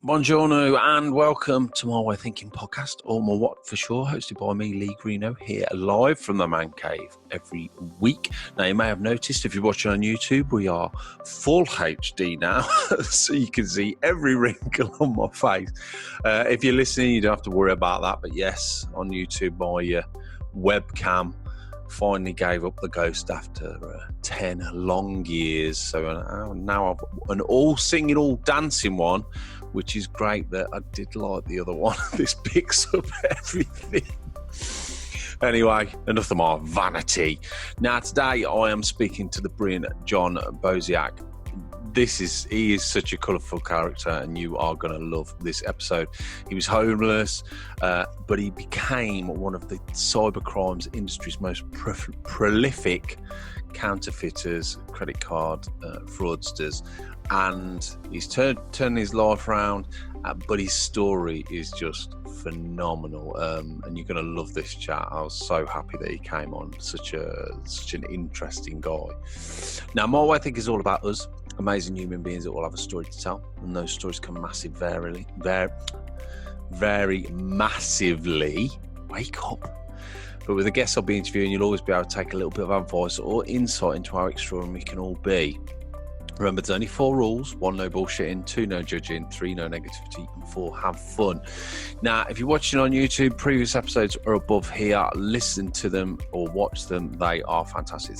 Buongiorno and welcome to my Way of Thinking podcast, or my What For Sure, hosted by me, Lee Greeno, here live from the Man Cave every week. Now, you may have noticed, if you're watching on YouTube, we are full HD now, so you can see every wrinkle on my face. If you're listening, you don't have to worry about that, but yes, on YouTube, my webcam finally gave up the ghost after 10 long years. So now I've an all singing, all dancing one, which is great. That I did like the other one. This picks up everything. Anyway, enough of my vanity. Now, today I am speaking to the brilliant John Boseak. He is such a colourful character, and you are going to love this episode. He was homeless, but he became one of the cybercrimes industry's most prolific counterfeiters, credit card fraudsters, and he's turned his life around. But his story is just phenomenal, and you're going to love this chat. I was so happy that he came on. Such an interesting guy. Now, my way I think is all about us. Amazing human beings that all have a story to tell, and those stories can very massively wake up. But with the guests I'll be interviewing, you'll always be able to take a little bit of advice or insight into how extraordinary we can all be. Remember, there's only 4 rules: 1, no bullshitting; 2, no judging; 3, no negativity; and 4, have fun. Now, if you're watching on YouTube, previous episodes are above here. Listen to them or watch them. They are fantastic.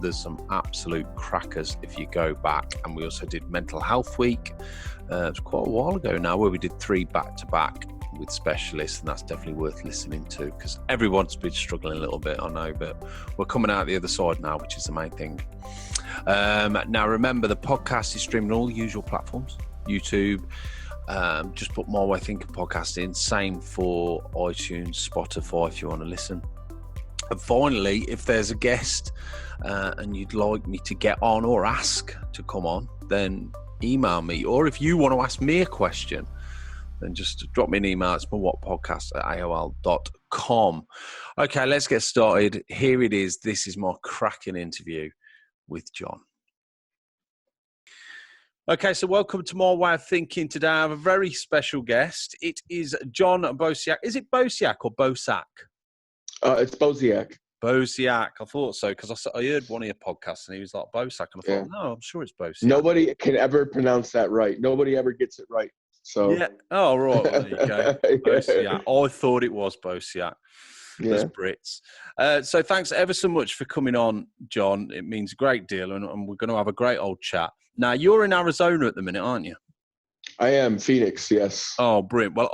There's some absolute crackers if you go back. And we also did Mental Health Week. It was quite a while ago now, where we did 3 back-to-back with specialists, and that's definitely worth listening to, because everyone's been struggling a little bit, I know, but we're coming out the other side now, which is the main thing. Now, remember, the podcast is streaming on all the usual platforms. YouTube, just put My Way Thinking podcast in. Same for iTunes, Spotify, if you want to listen. And finally, if there's a guest and you'd like me to get on or ask to come on, then email me. Or if you want to ask me a question, then just drop me an email. It's mywhatpodcast@aol.com. Okay, let's get started. Here it is. This is my cracking interview with John. Okay, so welcome to My Way of Thinking. Today I have a very special guest. It is John Boseak. Is it Boseak or Bosack? It's Boseak. Boseak. I thought so, because I heard one of your podcasts and he was like Bosack, and I thought, no, I'm sure it's Boseak. Nobody can ever pronounce that right. Nobody ever gets it right. So yeah. Oh, right. Well, there you go. Boseak. I thought it was Boseak. As Brits. So thanks ever so much for coming on, John. It means a great deal, and we're going to have a great old chat. Now, you're in Arizona at the minute, aren't you? I am. Phoenix, yes. Oh, brilliant. Well,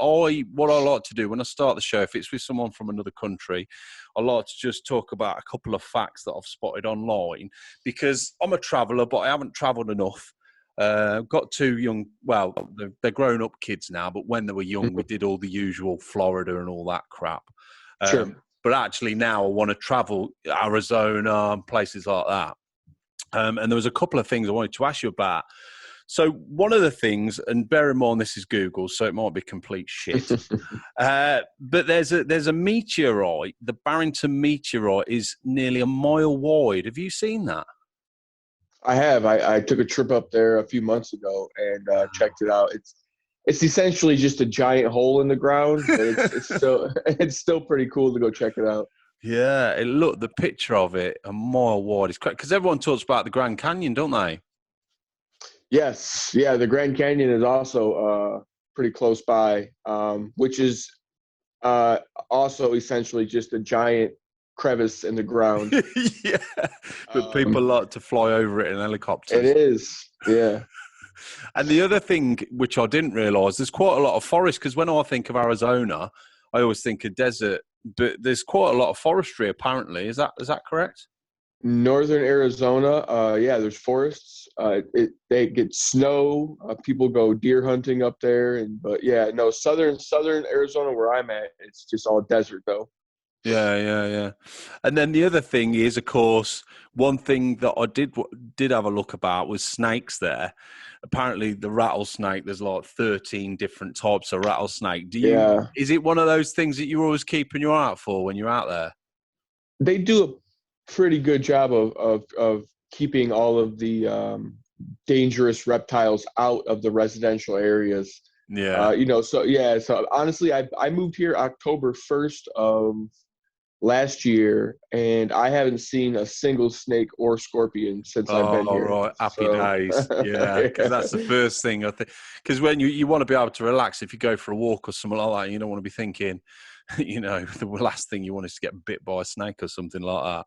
what I like to do when I start the show, if it's with someone from another country, I like to just talk about a couple of facts that I've spotted online, because I'm a traveller, but I haven't travelled enough. I've got 2 young, well, they're grown-up kids now, but when they were young, we did all the usual Florida and all that crap. Sure. But actually now I want to travel Arizona and places like that. And there was a couple of things I wanted to ask you about. So one of the things, and bear in mind this is Google, so it might be complete shit. But there's a meteorite. The Barrington meteorite is nearly a mile wide. Have you seen that? I have. I took a trip up there a few months ago and checked it out. It's essentially just a giant hole in the ground, but it's still pretty cool to go check it out. Yeah, the picture of it, a mile wide. It's great, because everyone talks about the Grand Canyon, don't they? Yes, yeah. The Grand Canyon is also pretty close by, which is also essentially just a giant crevice in the ground. Yeah, but people like to fly over it in helicopters. It is, yeah. And the other thing, which I didn't realise, there's quite a lot of forest, because when I think of Arizona, I always think of desert, but there's quite a lot of forestry apparently. Is that correct? Northern Arizona, there's forests. They get snow. People go deer hunting up there, southern Arizona where I'm at, it's just all desert though. Yeah. And then the other thing is, of course, one thing that I did have a look about was snakes there. Apparently the rattlesnake, there's like 13 different types of rattlesnake. Is it one of those things that you're always keeping your eye out for when you're out there? They do a pretty good job of keeping all of the dangerous reptiles out of the residential areas. Yeah. So honestly, I moved here October 1st of last year, and I haven't seen a single snake or scorpion since I've been Oh, here. right. Happy So, days. Yeah. Because that's the first thing I think. Because when you want to be able to relax, if you go for a walk or something like that, you don't want to be thinking, the last thing you want is to get bit by a snake or something like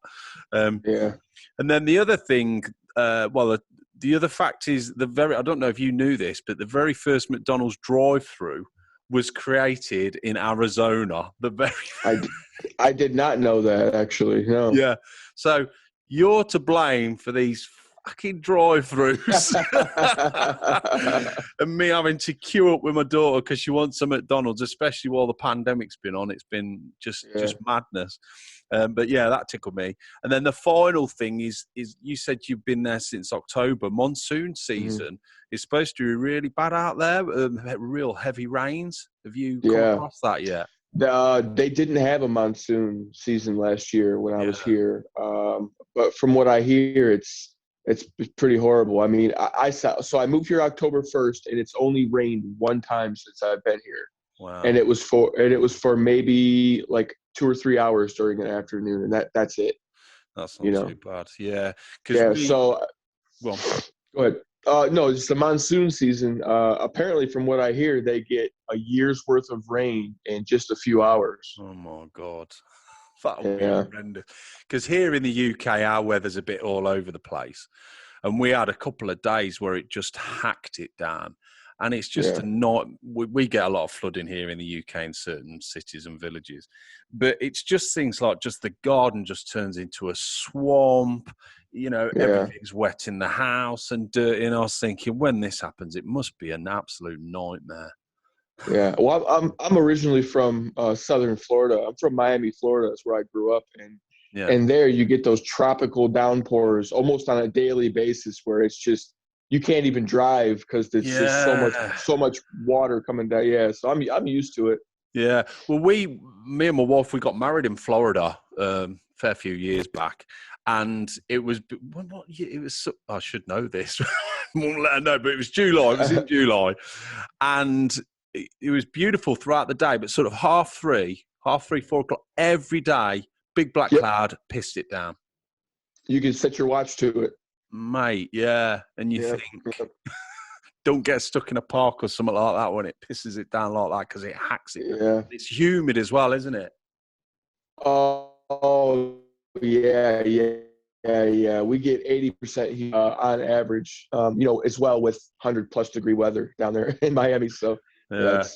that. yeah. And then the other thing, the other fact is I don't know if you knew this, but the very first McDonald's drive-through was created in Arizona. I did not know that, actually. No. Yeah. So you're to blame for these fucking drive-throughs and me having to queue up with my daughter because she wants some McDonald's, especially while the pandemic's been on. It's been just madness. But yeah, that tickled me. And then the final thing is you said you've been there since October. Monsoon season is supposed to be really bad out there. Real heavy rains. Have you come across that yet? They didn't have a monsoon season last year when I was here, but from what I hear, it's pretty horrible. I mean, I moved here October 1st, and it's only rained one time since I've been here. Wow. And it was for maybe like 2 or 3 hours during an afternoon, and that's it. That's not too bad. Yeah. So well, go ahead. No, it's the monsoon season. Apparently, from what I hear, they get a year's worth of rain in just a few hours. Oh my God. That would be horrendous. Because here in the UK, our weather's a bit all over the place. And we had a couple of days where it just hacked it down. And it's just we get a lot of flooding here in the UK in certain cities and villages. But it's just things like just the garden just turns into a swamp. Everything's wet in the house and dirty. And I was thinking, when this happens, it must be an absolute nightmare. Yeah. Well, I'm originally from southern Florida. I'm from Miami, Florida. That's where I grew up. And there you get those tropical downpours almost on a daily basis where it's just you can't even drive because there's just so much water coming down. Yeah, so I'm used to it. Yeah. Well, me and my wife, we got married in Florida fair few years back, and it was I should know this. Won't let her know, but it was July. It was in July, and it was beautiful throughout the day. But sort of 3:30, 4 o'clock every day, big black cloud pissed it down. You can set your watch to it. Mate, yeah. And you think, don't get stuck in a park or something like that when it pisses it down like that because it hacks it. Yeah. It's humid as well, isn't it? Oh yeah. We get 80% on average, as well with 100+ degree weather down there in Miami. So the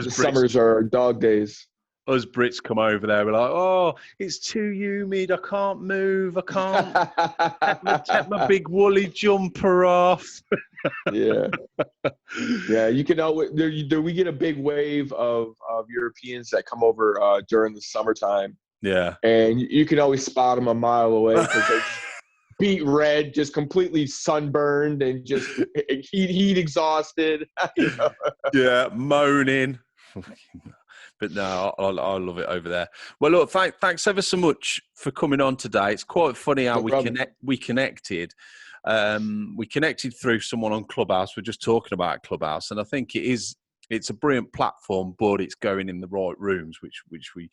summers are dog days. Us Brits come over there, we're like, oh, it's too humid, I can't move, I can't take my big woolly jumper off. Yeah, you can we get a big wave of Europeans that come over during the summertime. Yeah. And you can always spot them a mile away because they're beat red, just completely sunburned and just heat exhausted. Yeah, moaning. But no, I love it over there. Well, look, thanks ever so much for coming on today. It's quite funny how we connected. We connected through someone on Clubhouse. We're just talking about Clubhouse, and I think it's a brilliant platform, but it's going in the right rooms, which we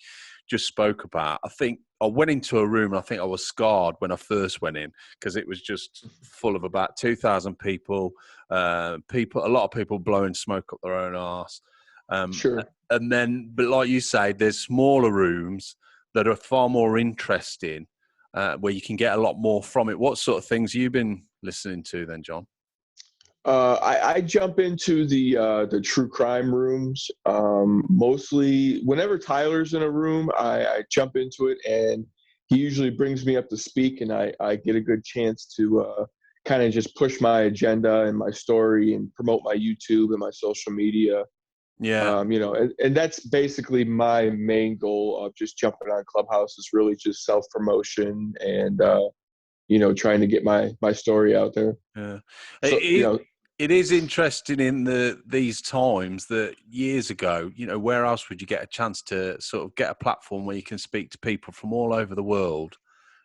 just spoke about. I think I went into a room, and I think I was scarred when I first went in because it was just full of about 2,000 people. A lot of people blowing smoke up their own arse. Sure. And then, but like you say, there's smaller rooms that are far more interesting, where you can get a lot more from it. What sort of things have you been listening to then, John? I jump into the true crime rooms mostly. Whenever Tyler's in a room, I jump into it, and he usually brings me up to speak, and I get a good chance to kind of just push my agenda and my story and promote my YouTube and my social media. Yeah. And that's basically my main goal of just jumping on Clubhouse is really just self-promotion and, trying to get my story out there. Yeah. So, it is interesting in these times that years ago, where else would you get a chance to sort of get a platform where you can speak to people from all over the world?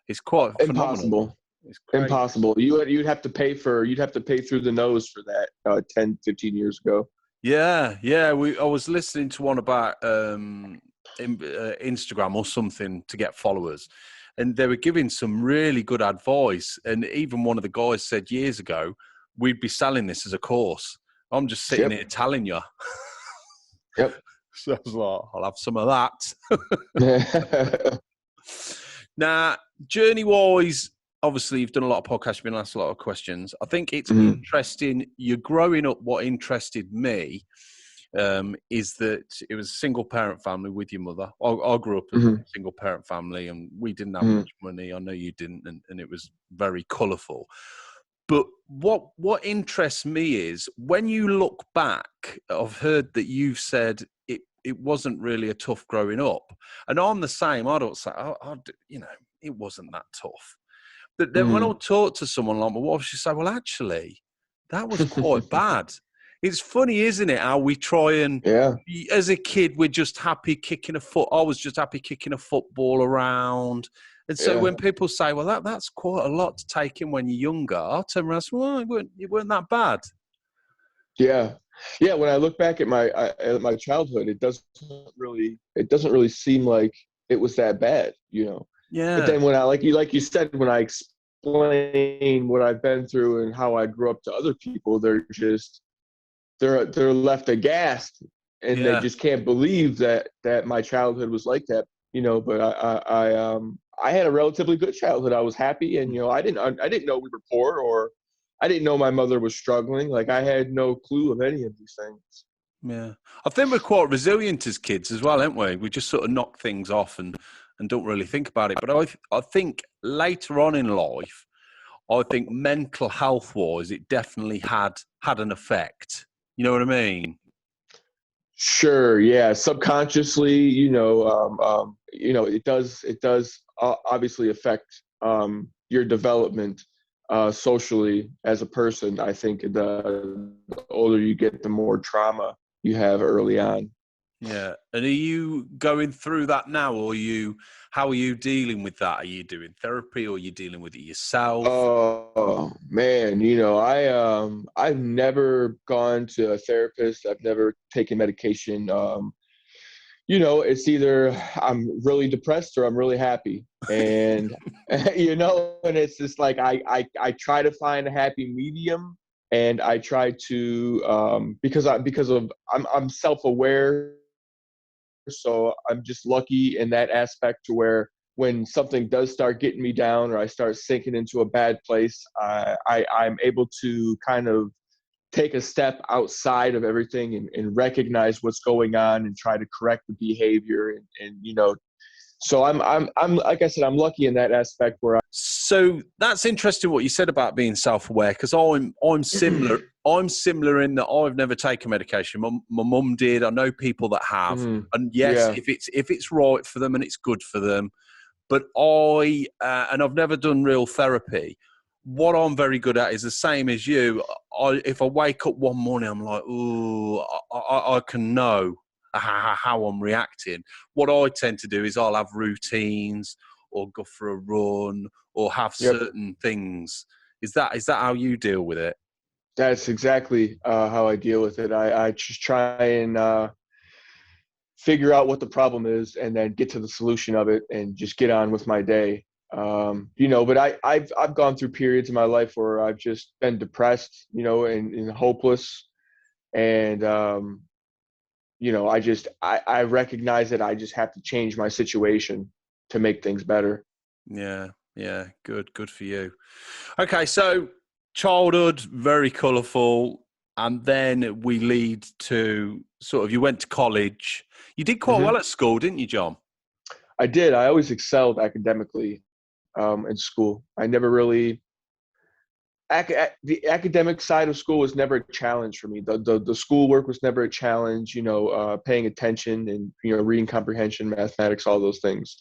It's quite phenomenal. It's impossible. You'd have to pay through the nose for that 10, 15 years ago. Yeah, yeah. I was listening to one about Instagram or something to get followers, and they were giving some really good advice. And even one of the guys said years ago, we'd be selling this as a course. I'm just sitting Yep. here telling you. Yep. So I was like, I'll have some of that. Yeah. Now, journey-wise, obviously you've done a lot of podcasts, you've been asked a lot of questions. I think it's interesting. You're growing up. What interested me is that it was a single-parent family with your mother. I grew up as a single-parent family, and we didn't have much money. I know you didn't, and it was very colourful. But what interests me is when you look back, I've heard that you've said it wasn't really a tough growing up. And I'm the same. I don't say, it wasn't that tough. But then when I talk to someone like my wife, she say, well, actually, that was quite bad. It's funny, isn't it, how we try and, Yeah. as a kid, we're just happy kicking I was just happy kicking a football around. And so when people say, well, that's quite a lot to take in when you're younger, I turn around and say, well, it weren't that bad. Yeah. Yeah. When I look back at my childhood, it doesn't really seem like it was that bad, you know. Yeah. But then when like you said, when I explain what I've been through and how I grew up to other people, they're left aghast, and they just can't believe that my childhood was like that, you know. But I had a relatively good childhood. I was happy, and you know, I didn't know we were poor, or I didn't know my mother was struggling. Like, I had no clue of any of these things. Yeah. I think we're quite resilient as kids as well, aren't we? We just sort of knock things off and don't really think about it. But I think later on in life, I think mental health wise, it definitely had an effect. You know what I mean? Sure. Yeah. Subconsciously, it does obviously affect your development socially as a person. I think the older you get, the more trauma you have early on. Yeah. And are you going through that now, or how are you dealing with that? Are you doing therapy, or are you dealing with it yourself? Oh man, I've never gone to a therapist. I've never taken medication. It's either I'm really depressed or I'm really happy. And and it's just like I try to find a happy medium, and I try to because I'm self-aware, so I'm just lucky in that aspect to where when something does start getting me down, or I start sinking into a bad place, I'm able to kind of take a step outside of everything, and recognize what's going on and try to correct the behavior. And so I'm like I said, I'm lucky in that aspect where So that's interesting what you said about being self-aware, because I'm similar. I'm similar in that I've never taken medication. My mum did. I know people that have, and yes, Yeah. if it's right for them and it's good for them. But and I've never done real therapy. What I'm very good at is the same as you. If I wake up one morning, I'm like, ooh, I can know how I'm reacting. What I tend to do is I'll have routines, or go for a run, or have Yep. certain things. Is that how you deal with it? That's exactly how I deal with it. I just try and figure out what the problem is, and then get to the solution of it, and just get on with my day. But I've gone through periods in my life where I've just been depressed, and hopeless. And I recognize that I just have to change my situation to make things better. Yeah, yeah, good for you. Okay, so childhood, very colourful, and then we lead to sort of, you went to college. You did quite well at school, didn't you, John? I did. I always excelled academically in school. I never really the academic side of school was never a challenge for me. The schoolwork was never a challenge. Paying attention, and reading comprehension, mathematics, all those things.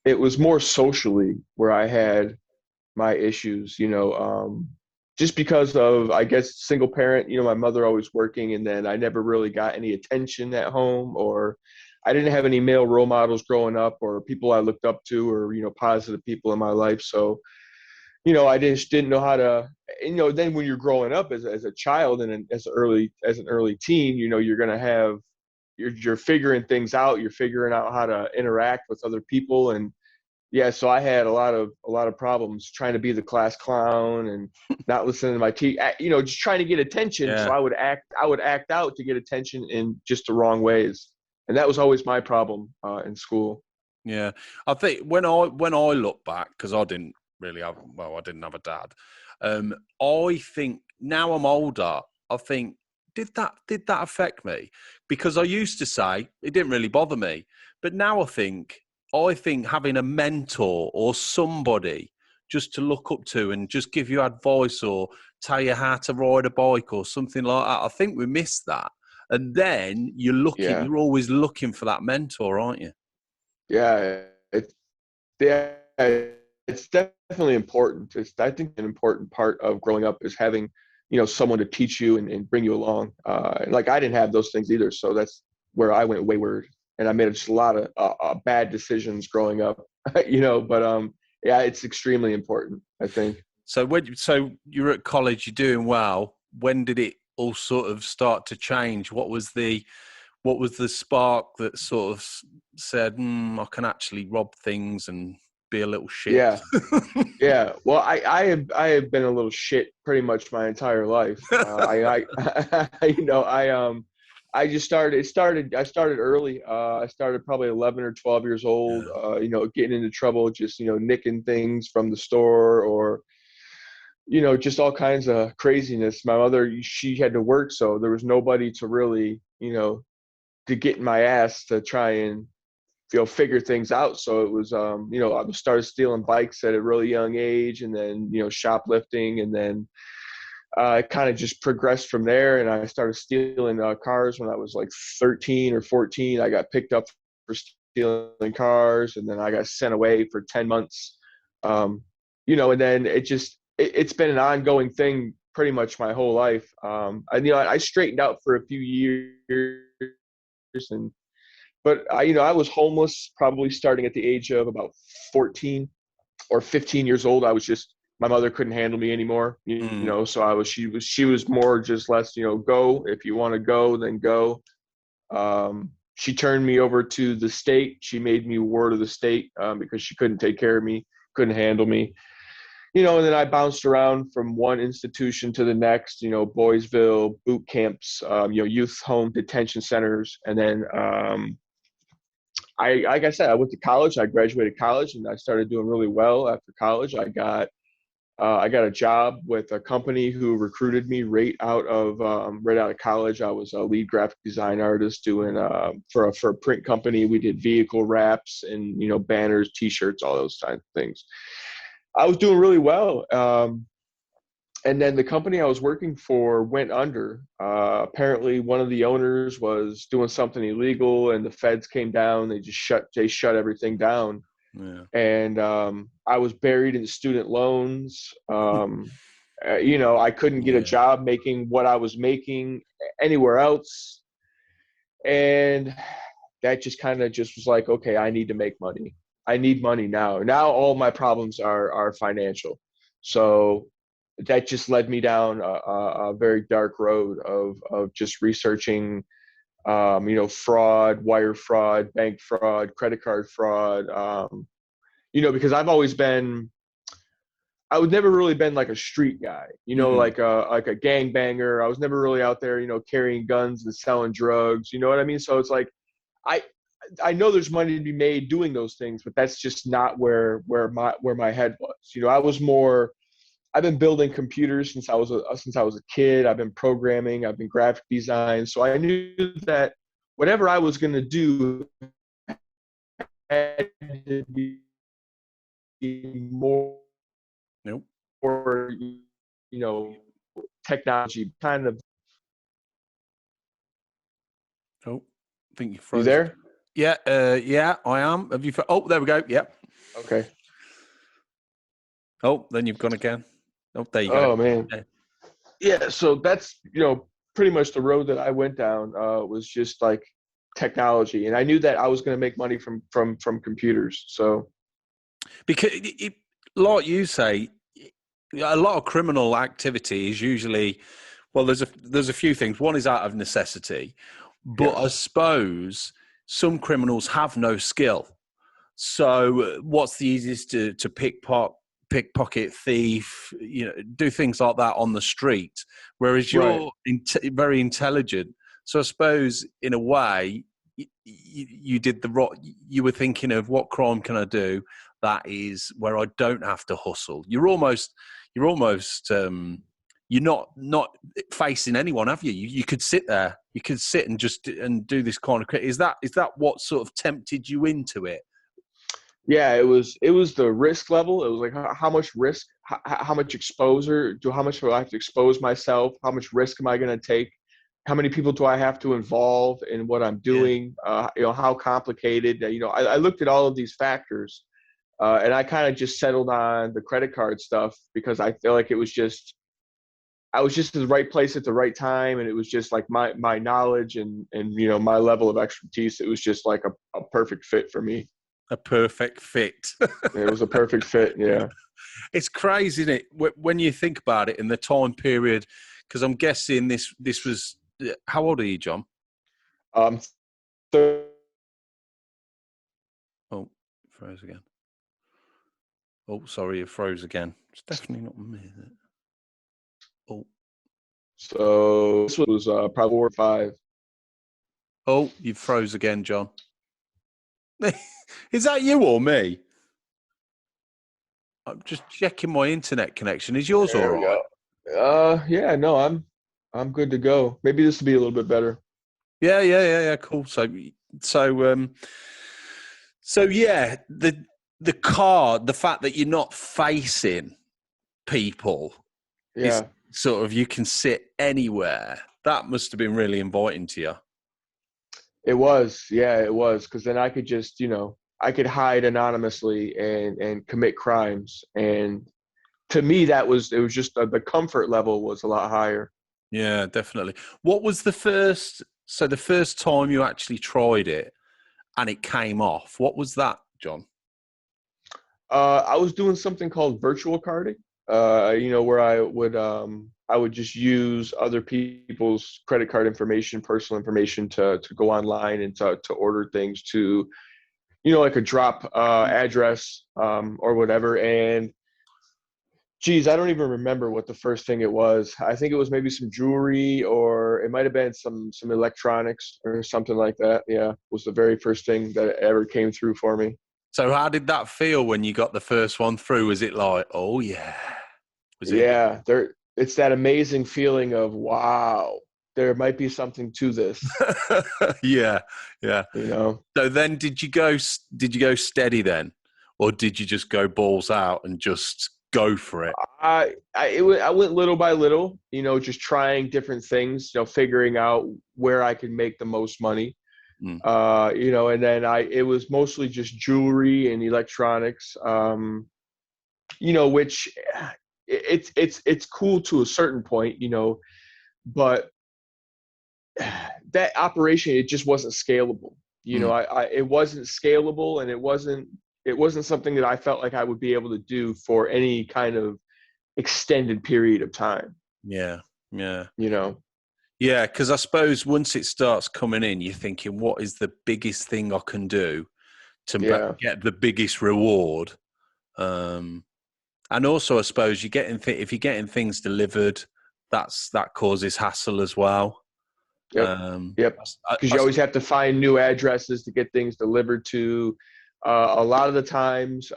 It was more socially where I had my issues. Just because of, I guess, single parent. My mother always working, and then I never really got any attention at home, or I didn't have any male role models growing up, or people I looked up to, or positive people in my life. So I just didn't know how to, then when you're growing up as a child and as an early teen, you're going to have, you're figuring things out. You're figuring out how to interact with other people. And yeah, so I had a lot of problems trying to be the class clown and not listening to my teacher, just trying to get attention. So Yeah. I would act out to get attention in just the wrong ways. And that was always my problem in school. Yeah, I think when I look back, because I didn't really have, well, I didn't have a dad. I think now I'm older, I think did that affect me? Because I used to say it didn't really bother me, but now I think having a mentor or somebody just to look up to and just give you advice or tell you how to ride a bike or something like that, I think we miss that. And then Yeah. you're always looking for that mentor, aren't you? Yeah. Yeah, it's definitely important. I think an important part of growing up is having, someone to teach you and bring you along. Like I didn't have those things either, so that's where I went wayward, and I made just a lot of bad decisions growing up. But yeah, it's extremely important, I think. So you're at college, you're doing well. When did it all sort of start to change? What was the spark that sort of said, I can actually rob things and be a little shit? Yeah, yeah. Well, I have been a little shit pretty much my entire life. I just started. I started early. I started probably 11 or 12 years old. Yeah. Getting into trouble, just nicking things from the store, or just all kinds of craziness. My mother, she had to work, so there was nobody to really, to get in my ass to try and figure things out. So it was, I started stealing bikes at a really young age, and then shoplifting, and then it kind of just progressed from there. And I started stealing cars when I was like 13 or 14. I got picked up for stealing cars, and then I got sent away for 10 months. And then it's been an ongoing thing pretty much my whole life. I straightened out for a few years, and but I was homeless probably starting at the age of about 14 or 15 years old. I was just, my mother couldn't handle me anymore, Mm. so she was more just less, go, if you want to go, then go. She turned me over to the state. She made me ward of the state because she couldn't take care of me, couldn't handle me. And then I bounced around from one institution to the next, Boysville, boot camps, youth home detention centers. And then like I said, I went to college. I graduated college, and I started doing really well after college. I got a job with a company who recruited me right out of college. I was a lead graphic design artist doing for a print company. We did vehicle wraps and banners, T-shirts, all those kinds of things. I was doing really well. And then the company I was working for went under. Apparently, one of the owners was doing something illegal, and the feds came down. They shut everything down. Yeah. And I was buried in student loans. I couldn't get a Yeah. job making what I was making anywhere else, and that just kind of just was like, okay, I need to make money. I need money now. Now all my problems are financial. So that just led me down a very dark road of just researching, fraud, wire fraud, bank fraud, credit card fraud. Because I would never really been like a street guy, Mm. like a gangbanger. I was never really out there, carrying guns and selling drugs. You know what I mean? So it's like, I I know there's money to be made doing those things, but that's just not where my head was. I was more. I've been building computers since I was a kid. I've been programming. I've been graphic design. So I knew that whatever I was going to do had to be more, Nope. you know, technology kind of. Oh, I think you You froze. there? Yeah. Yeah, I am. Have you? Oh, there we go. Yep. Okay. Oh, then you've gone again. Oh, there you go. Oh man. Yeah. Yeah. So that's pretty much the road that I went down. Was just like technology, and I knew that I was going to make money from computers. So Because, like you say, a lot of criminal activity is usually, well, there's a few things. One is out of necessity, but Yeah. I suppose some criminals have no skill. So what's the easiest to pickpocket, thief, do things like that on the street, whereas Right. you're very intelligent. So I suppose in a way you did the right. You were thinking of what crime can I do that is where I don't have to hustle. You're not facing anyone, have you? You could sit there. You could sit and just and do this kind of. Is that what sort of tempted you into it? Yeah, it was the risk level. It was like how much risk, how much exposure, how much do I have to expose myself? How much risk am I going to take? How many people do I have to involve in what I'm Yeah. doing? How complicated? I looked at all of these factors, and I kind of just settled on the credit card stuff because I feel like I was just in the right place at the right time, and it was just like my knowledge and my level of expertise. It was just like a perfect fit for me. A perfect fit. It was a perfect fit. Yeah. It's crazy, isn't it? When you think about it in the time period, because I'm guessing this was. How old are you, John? Um, so, Oh, froze again. Oh, sorry, you froze again. It's definitely not me, is it? Oh, so this was probably 4 or 5. oh, you froze again, John. Is that you or me? I'm just checking my internet connection. Is yours all There we right? go. Yeah, no, I'm good to go. Maybe this will be a little bit better. Yeah. Cool. So yeah, the fact that you're not facing people is Yeah, sort of you can sit anywhere. That must have been really inviting to you. it was. Yeah, it was. Because then I could just, I could hide anonymously and commit crimes. And to me, it was just the comfort level was a lot higher. Yeah, definitely. What was the first time you actually tried it and it came off? What was that, John? I was doing something called virtual carding. Where I would just use other people's credit card information, personal information to go online and to order things to, like a drop address or whatever. And geez, I don't even remember what the first thing it was. I think it was maybe some jewelry, or it might have been some electronics or something like that. Yeah, was the very first thing that ever came through for me. So how did that feel when you got the first one through? Was it like, oh yeah? Was it? Yeah, it's that amazing feeling of wow, there might be something to this, Yeah, yeah. you know. So then, Did you go steady then, or did you just go balls out and just go for it? I went little by little, just trying different things, figuring out where I could make the most money. Mm. And then it was mostly just jewelry and electronics, which it's cool to a certain point, but that operation, it just wasn't scalable. Mm. It wasn't scalable, and it wasn't something that I felt like I would be able to do for any kind of extended period of time. Yeah, yeah. You know, Yeah, because I suppose once it starts coming in, you're thinking, what is the biggest thing I can do to yeah, get the biggest reward? Um, and also, I suppose if you're getting things delivered, that causes hassle as well. yep, yep. Because you always have to find new addresses to get things delivered to. A lot of the times,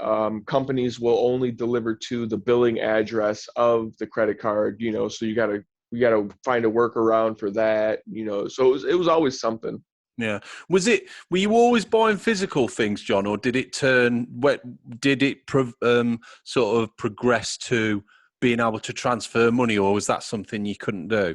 companies will only deliver to the billing address of the credit card. So you gotta find a workaround for that. So it was always something. Yeah. Were you always buying physical things, John, or did it sort of progress to being able to transfer money, or was that something you couldn't do?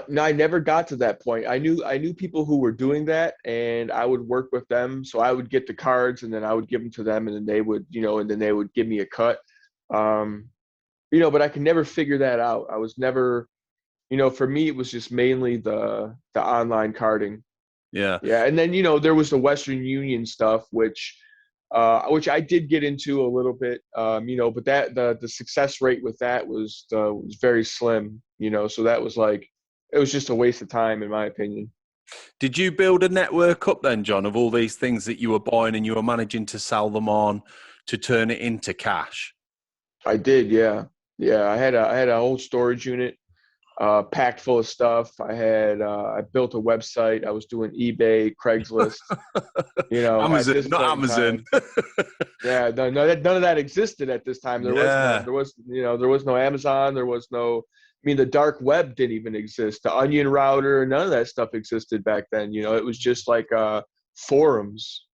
No, I never got to that point. I knew people who were doing that, and I would work with them. So I would get the cards, and then I would give them to them, and then they would give me a cut. Um, but I could never figure that out. I was never, for me, it was just mainly the online carding. Yeah. Yeah, and then there was the Western Union stuff, which which I did get into a little bit, but the success rate with that was very slim, so that was like, it was just a waste of time, in my opinion. Did you build a network up then, John, of all these things that you were buying and you were managing to sell them on to turn it into cash? I did, yeah. Yeah, I had a whole storage unit packed full of stuff. I built a website. I was doing eBay, Craigslist, at Amazon, this not point in Amazon. time. Yeah, none of that existed at this time. Yeah. There was no Amazon. There was no, I mean, the dark web didn't even exist. The Onion router, none of that stuff existed back then. It was just like forums.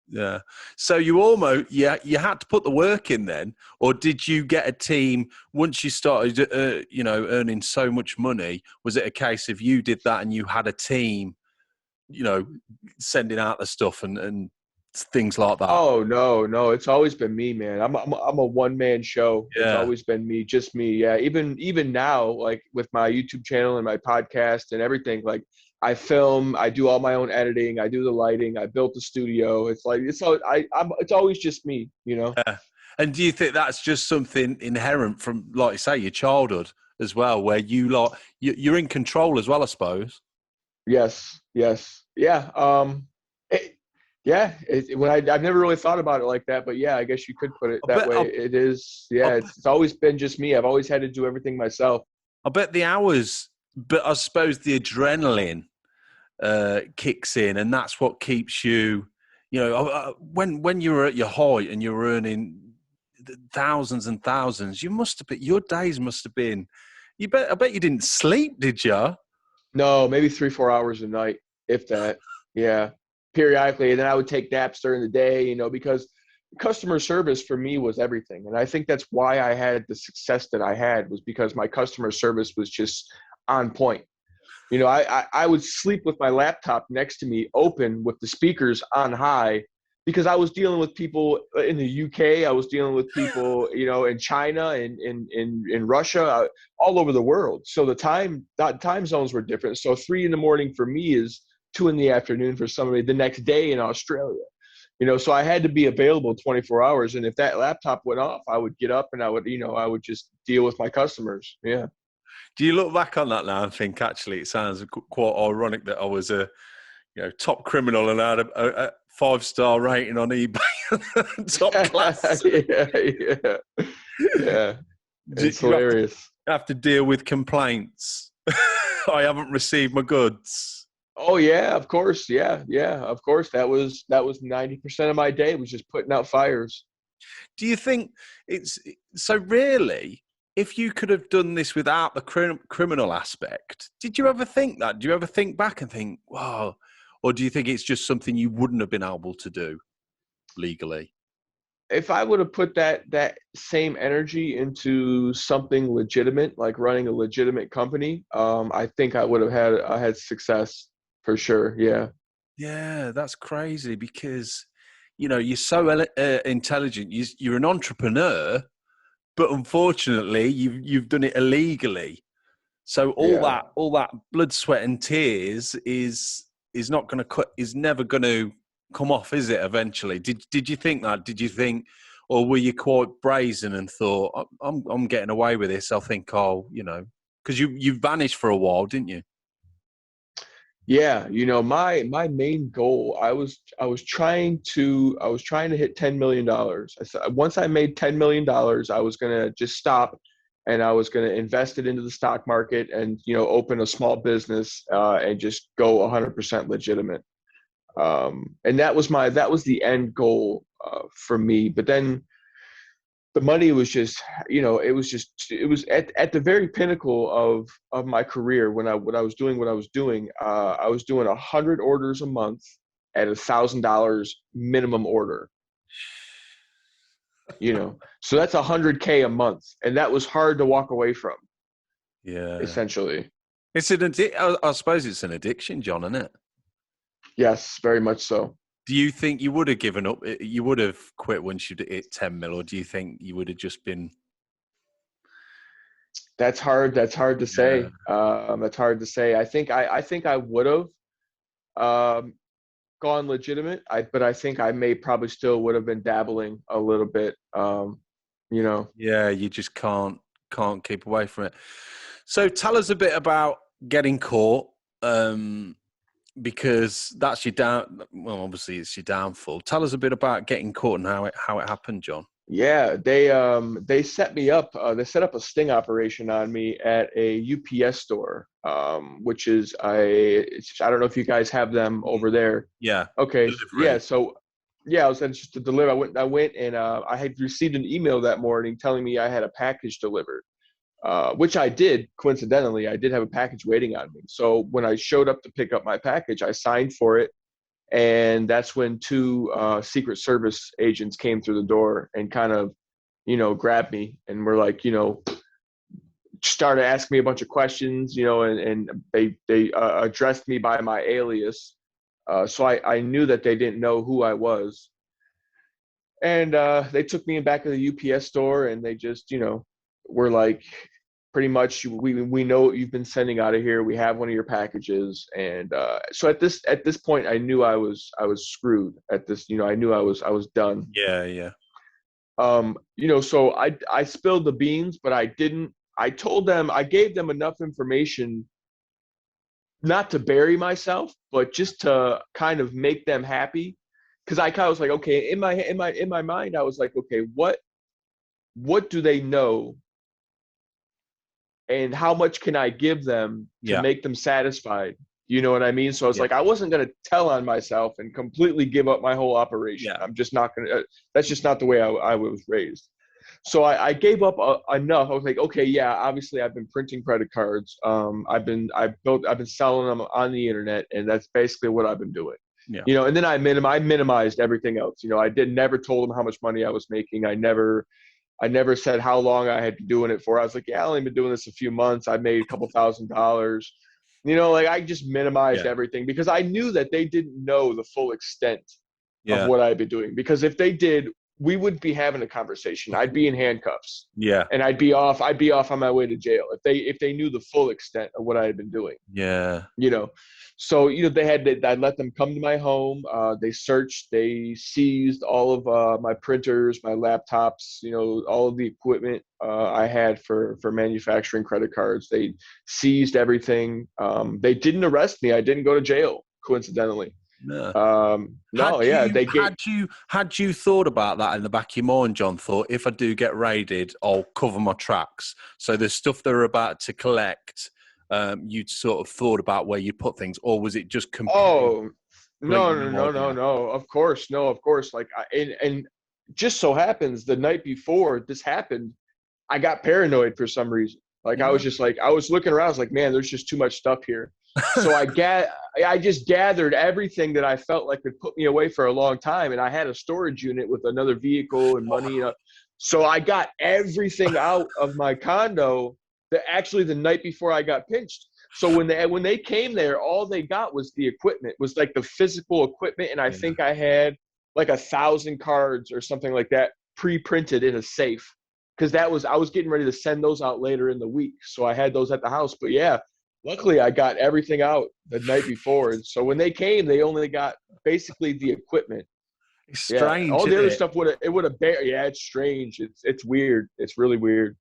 Yeah. So you had to put the work in then, or did you get a team once you started, earning so much money? Was it a case of you did that and you had a team, sending out the stuff and things like that? Oh no, it's always been me, man. I'm a one man show. It's Yeah. always been me, just me. Yeah, even now, like with my YouTube channel and my podcast and everything, like I film, I do all my own editing, I do the lighting, I built the studio. It's like it's always just me. Yeah. And do you think that's just something inherent from, like you say, your childhood as well, where you're in control as well, I suppose? Yes, yeah. I've never really thought about it like that, but yeah, I guess you could put it I that bet, way. I, It is, I yeah. bet It's always been just me. I've always had to do everything myself. I bet the hours, but I suppose the adrenaline kicks in, and that's what keeps you. When you were at your height and you were earning thousands and thousands, your days must have been. I bet you didn't sleep, did you? No, maybe 3-4 hours a night, if that. Yeah, periodically. And then I would take naps during the day, because customer service for me was everything. And I think that's why I had the success that I had, was because my customer service was just on point. I would sleep with my laptop next to me open with the speakers on high, because I was dealing with people in the UK. I was dealing with people, in China and in Russia, all over the world. So the time zones were different. So 3 a.m. for me is 2 p.m. for somebody the next day in Australia. So I had to be available 24 hours. And if that laptop went off, I would get up and I would just deal with my customers. Yeah. Do you look back on that now and think, actually, it sounds quite ironic that I was a top criminal and I had a 5-star rating on eBay, top class. Yeah. Do It's you hilarious. have to deal with complaints? I haven't received my goods. Oh yeah, of course. Yeah, of course. That was 90% of my day, was just putting out fires. Do you think it's so? Really, if you could have done this without the criminal aspect, did you ever think that? Do you ever think back and think, wow? Or do you think it's just something you wouldn't have been able to do legally? If I would have put that same energy into something legitimate, like running a legitimate company, I think I had success for sure. Yeah. Yeah, that's crazy because you're so intelligent. You're an entrepreneur, but unfortunately, you've done it illegally. So Yeah. all that blood, sweat, and tears is not going to cut. Is never going to come off, is it? Eventually, did you think that? Did you think, or were you quite brazen and thought, I'm getting away with this? I think because you vanished for a while, didn't you? Yeah, my main goal, I was trying to hit $10 million. I said once I made $10 million, I was gonna just stop, and I was gonna invest it into the stock market and open a small business, and just go 100% legitimate. And that was the end goal for me. But then the money was just, it was at the very pinnacle of my career when I was doing what I was doing. I was doing 100 orders a month at $1,000 minimum order. So that's 100K a month, and that was hard to walk away from. Yeah, Essentially, it's I suppose it's an addiction, John, isn't it? yes, very much so. Do you think you would have given up? You would have quit once you hit 10 mil, or do you think you would have just been? That's hard. That's hard to Yeah. say. That's hard to say. I think I would have. gone legitimate. But I think I may probably still would have been dabbling a little bit. You know. Yeah, you just can't keep away from it. So tell us a bit about getting caught, because that's your down. Well, obviously it's your downfall. Tell us a bit about getting caught and how it happened, John. Yeah, they set me up. They set up a sting operation on me at a UPS store, which is I don't know if you guys have them over there. Yeah. Okay, yeah. Delivery. So yeah, I was just to deliver. I went and I had received an email that morning telling me I had a package delivered, which I did. Coincidentally, I did have a package waiting on me. So when I showed up to pick up my package, I signed for it. And that's when two Secret Service agents came through the door and kind of, grabbed me and were like, started asking me a bunch of questions, and they addressed me by my alias. So I knew that they didn't know who I was. And they took me in back of the UPS store and they just, were like, pretty much, we know what you've been sending out of here. We have one of your packages, and so at this point, I knew I was screwed. At this, I knew I was done. Yeah, yeah. So I spilled the beans, but I didn't. I told them, I gave them enough information, not to bury myself, but just to kind of make them happy. Because I kind of was like, okay, in my mind, I was like, okay, what do they know? And how much can I give them to make them satisfied? You know what I mean? So I was like, I wasn't going to tell on myself and completely give up my whole operation. I'm just not going to, that's just not the way I was raised. So I gave up enough. I was like, okay, yeah, obviously I've been printing credit cards. I've been selling them on the internet, and that's basically what I've been doing. Yeah. And then I minimized everything else. I never told them how much money I was making. I never said how long I had been doing it for. I was like, yeah, I've only been doing this a few months. I made a couple $1,000s. I just minimized everything because I knew that they didn't know the full extent of what I'd been doing. Because if they did, we would be having a conversation. I'd be in handcuffs. Yeah. And I'd be off on my way to jail if they knew the full extent of what I had been doing. Yeah. So, I let them come to my home. They searched, they seized all of my printers, my laptops, all of the equipment I had for manufacturing credit cards. They seized everything. They didn't arrest me. I didn't go to jail, coincidentally. No. Had you thought about that in the back of your mind, John? Thought, if I do get raided, I'll cover my tracks. So the stuff they're about to collect, you'd sort of thought about where you put things, or was it just completely? Oh, no. Of course, no, of course. Like, and just so happens the night before this happened, I got paranoid for some reason. Like, I was just like, I was looking around. I was like, man, there's just too much stuff here. So I just gathered everything that I felt like could put me away for a long time. And I had a storage unit with another vehicle and money. So I got everything out of my condo actually the night before I got pinched. So when they came there, all they got was the equipment, was like the physical equipment. And I think I had like 1,000 cards or something like that pre-printed in a safe. Because I was getting ready to send those out later in the week. So I had those at the house. But yeah, luckily I got everything out the night before. And so when they came, they only got basically the equipment. It's strange. All the other stuff would have it's strange. It's weird. It's really weird.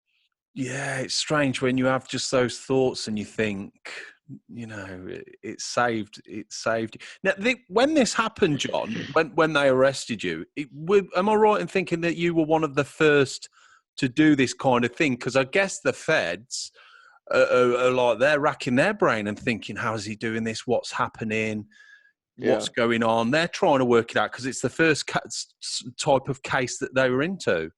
Yeah, it's strange when you have just those thoughts and you think, it saved you. Now, when this happened, John, when they arrested you, am I right in thinking that you were one of the first to do this kind of thing? Because I guess the feds are like, they're racking their brain and thinking, how is he doing this? What's happening? What's going on? They're trying to work it out because it's the first type of case that they were into.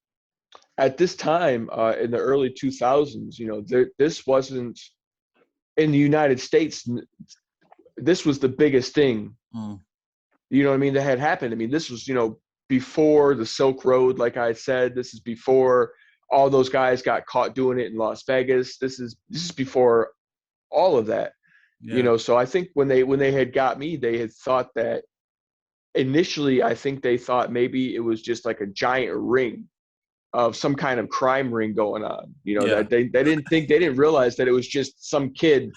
At this time, in the early 2000s, this wasn't in the United States. This was the biggest thing. You know what I mean? That had happened. I mean, this was, before the Silk Road, like I said. This is before all those guys got caught doing it in Las Vegas. This is before all of that. Yeah. So I think when they had got me, they had thought that initially, I think they thought maybe it was just like a giant ring of some kind of crime ring going on. That they didn't realize that it was just some kid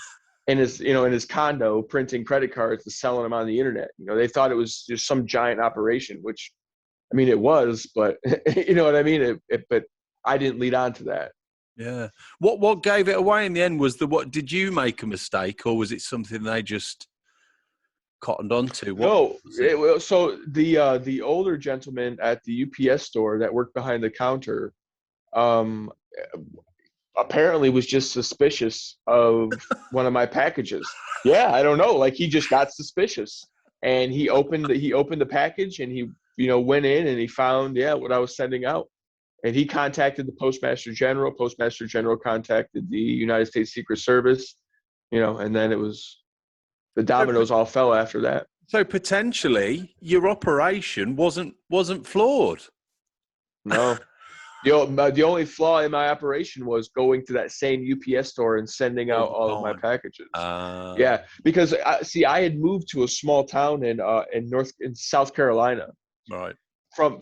in his, in his condo, printing credit cards and selling them on the internet. They thought it was just some giant operation, which, I mean, it was, but you know what I mean? But I didn't lead on to that. Yeah. What gave it away in the end? Did you make a mistake, or was it something they just cottoned onto? So the older gentleman at the UPS store that worked behind the counter, apparently was just suspicious of one of my packages. Yeah, I don't know. Like, he just got suspicious, and he opened the package, and he, went in and he found, what I was sending out. And he contacted the Postmaster General. Postmaster General contacted the United States Secret Service, and then it was, the dominoes all fell after that. So potentially your operation wasn't flawed. No. The only flaw in my operation was going to that same UPS store and sending out all of my packages. Yeah, because I had moved to a small town in South Carolina, right,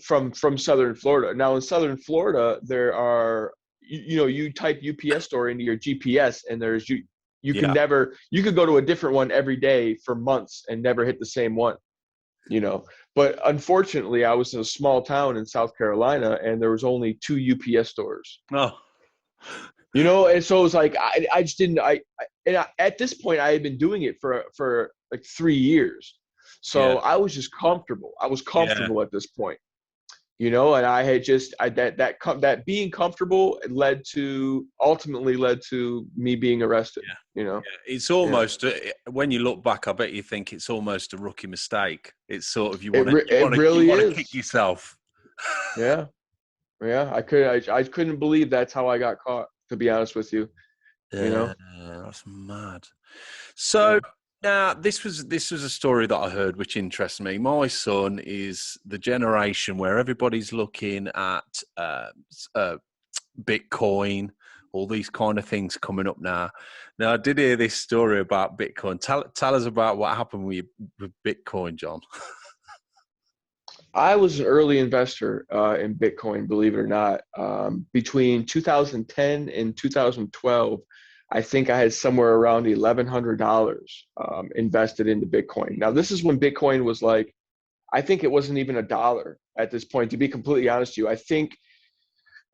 from Southern Florida. Now in Southern Florida, there are, you type UPS store into your GPS, and there's you could go to a different one every day for months and never hit the same one. But unfortunately, I was in a small town in South Carolina, and there was only 2 UPS stores. Oh, and so it was like, I just didn't. At this point, I had been doing it for like 3 years, so I was just comfortable. I was comfortable at this point, and I had just that being comfortable ultimately led to me being arrested. It's almost when you look back, I bet you think it's almost a rookie mistake. It's sort of you want to kick yourself. Yeah. I couldn't believe that's how I got caught, to be honest with you. That's mad. So now this was a story that I heard which interests me. My son is the generation where everybody's looking at Bitcoin, all these kind of things coming up now. Now, I did hear this story about Bitcoin. Tell us about what happened with Bitcoin, John. I was an early investor in Bitcoin, believe it or not. Between 2010 and 2012, I think I had somewhere around $1,100 invested into Bitcoin. Now, this is when Bitcoin was like, I think it wasn't even $1 at this point, to be completely honest with you. I think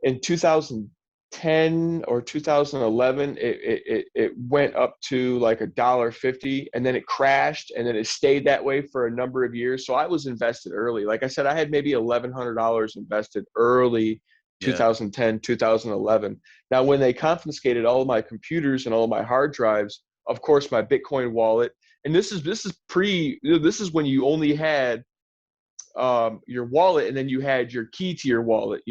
in 2010 or 2011, it went up to like $1.50, and then it crashed, and then it stayed that way for a number of years. So I was invested early. Like I said, I had maybe $1,100 invested early, 2010, 2011. Now, when they confiscated all of my computers and all of my hard drives, of course, my Bitcoin wallet, and this is when you only had your wallet, and then you had your key to your wallet.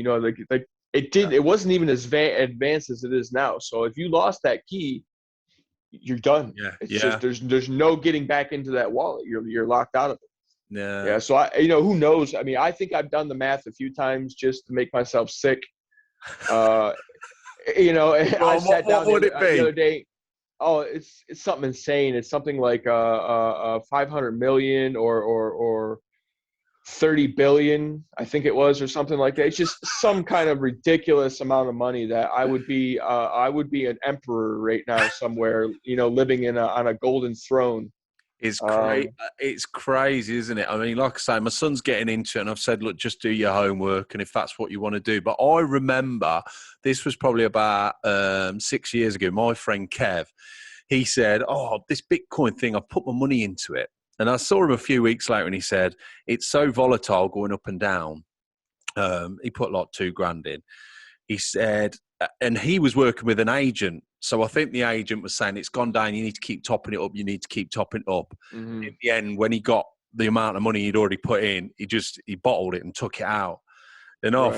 It wasn't even as advanced as it is now. So if you lost that key, you're done. Just there's no getting back into that wallet. You're locked out of it. Yeah. So who knows? I mean, I think I've done the math a few times just to make myself sick. I sat down the other day. Oh, it's something insane. It's something like 500 million or 30 billion, I think it was, or something like that. It's just some kind of ridiculous amount of money that I would be an emperor right now somewhere, living on a golden throne. It's crazy, isn't it? I mean, like I say, my son's getting into it, and I've said, look, just do your homework, and if that's what you want to do. But I remember this was probably about 6 years ago. My friend Kev, he said, "Oh, this Bitcoin thing, I've put my money into it." And I saw him a few weeks later, and he said, "It's so volatile, going up and down." He put like $2,000 in. He said, and he was working with an agent. So I think the agent was saying, it's gone down, you need to keep topping it up, you need to keep topping it up. Mm-hmm. In the end, when he got the amount of money he'd already put in, he bottled it and took it out. And I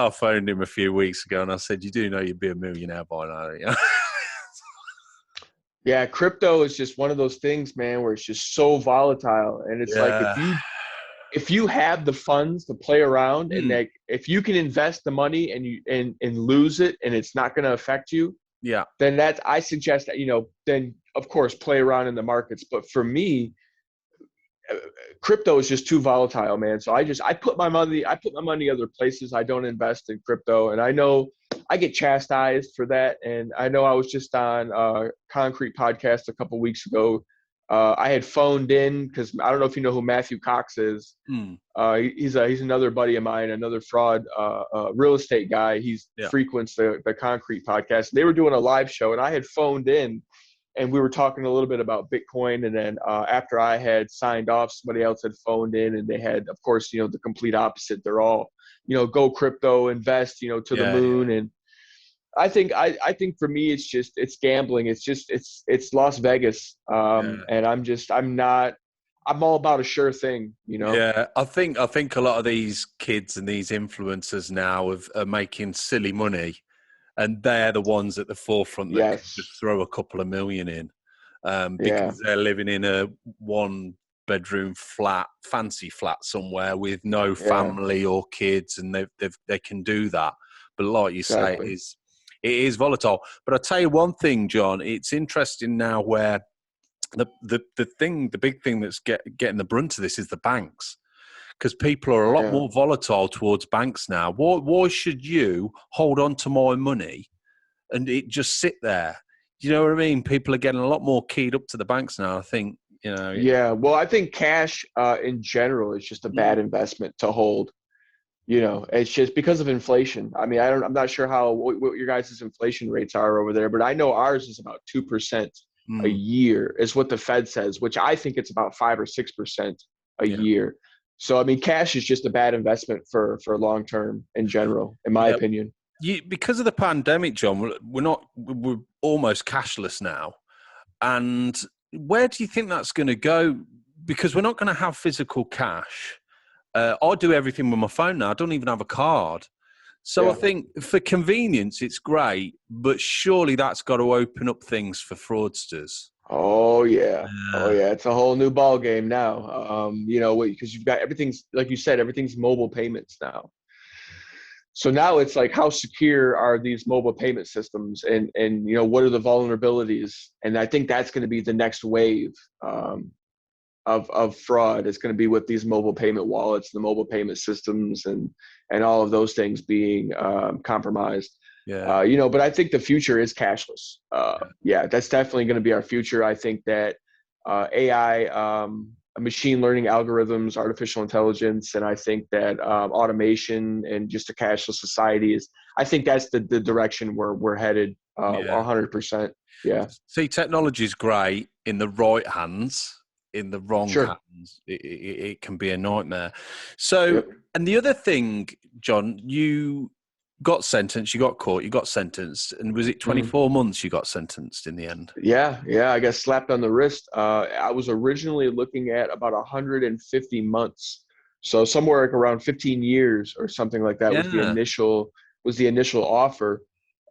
phoned him a few weeks ago, and I said, you do know you'd be a millionaire by now, don't you? Yeah, crypto is just one of those things, man, where it's just so volatile. And it's like, if you have the funds to play around, and like, if you can invest the money and lose it, and it's not going to affect you, then I suggest that, then of course play around in the markets. But for me, crypto is just too volatile, man. So I put my money other places. I don't invest in crypto. And I know I get chastised for that. And I know I was just on Concrete Podcast a couple weeks ago. I had phoned in because I don't know if you know who Matthew Cox is. Mm. He's another buddy of mine, another fraud real estate guy. He's frequents the Concrete Podcast. They were doing a live show, and I had phoned in, and we were talking a little bit about Bitcoin. And then after I had signed off, somebody else had phoned in, and they had, of course, the complete opposite. They're all, go crypto, invest, to the moon. And I think for me, it's gambling. It's Las Vegas. And I'm all about a sure thing, Yeah, I think a lot of these kids and these influencers now are making silly money, and they're the ones at the forefront that can just throw a couple of million in, because they're living in a 1-bedroom flat, fancy flat somewhere with no family or kids, and they can do that. But like you say, it is volatile. But I'll tell you one thing, John, it's interesting now where the big thing that's getting the brunt of this is the banks, because people are a lot more volatile towards banks now. Why should you hold on to my money and it just sit there? You know what I mean? People are getting a lot more keyed up to the banks now, I think. Yeah, well, I think cash in general is just a bad investment to hold. It's just because of inflation. I mean, I'm not sure what your guys' inflation rates are over there, but I know ours is about 2% a year is what the Fed says, which I think it's about 5 or 6% a year. So, I mean, cash is just a bad investment for long term in general, in my opinion. Because of the pandemic, John, we're almost cashless now. And where do you think that's going to go? Because we're not going to have physical cash. I do everything with my phone now. I don't even have a card. So I think for convenience, it's great, but surely that's got to open up things for fraudsters. Oh yeah. It's a whole new ball game now. Because you've got everything's, like you said, everything's mobile payments now. So now it's like, how secure are these mobile payment systems, and what are the vulnerabilities? And I think that's going to be the next wave of fraud. Is going to be with these mobile payment wallets, the mobile payment systems, and all of those things being compromised. But I think the future is cashless. That's definitely going to be our future. I think that AI, machine learning algorithms, artificial intelligence, and I think that automation and just a cashless society I think that's the direction we're headed 100%. Yeah. See, technology is great in the right hands. In the wrong hands, it can be a nightmare. So, and the other thing, John, you got sentenced, you got caught, you got sentenced, and was it 24 months you got sentenced in the end? Yeah, I got slapped on the wrist. I was originally looking at about 150 months, so somewhere like around 15 years or something like that was the initial offer.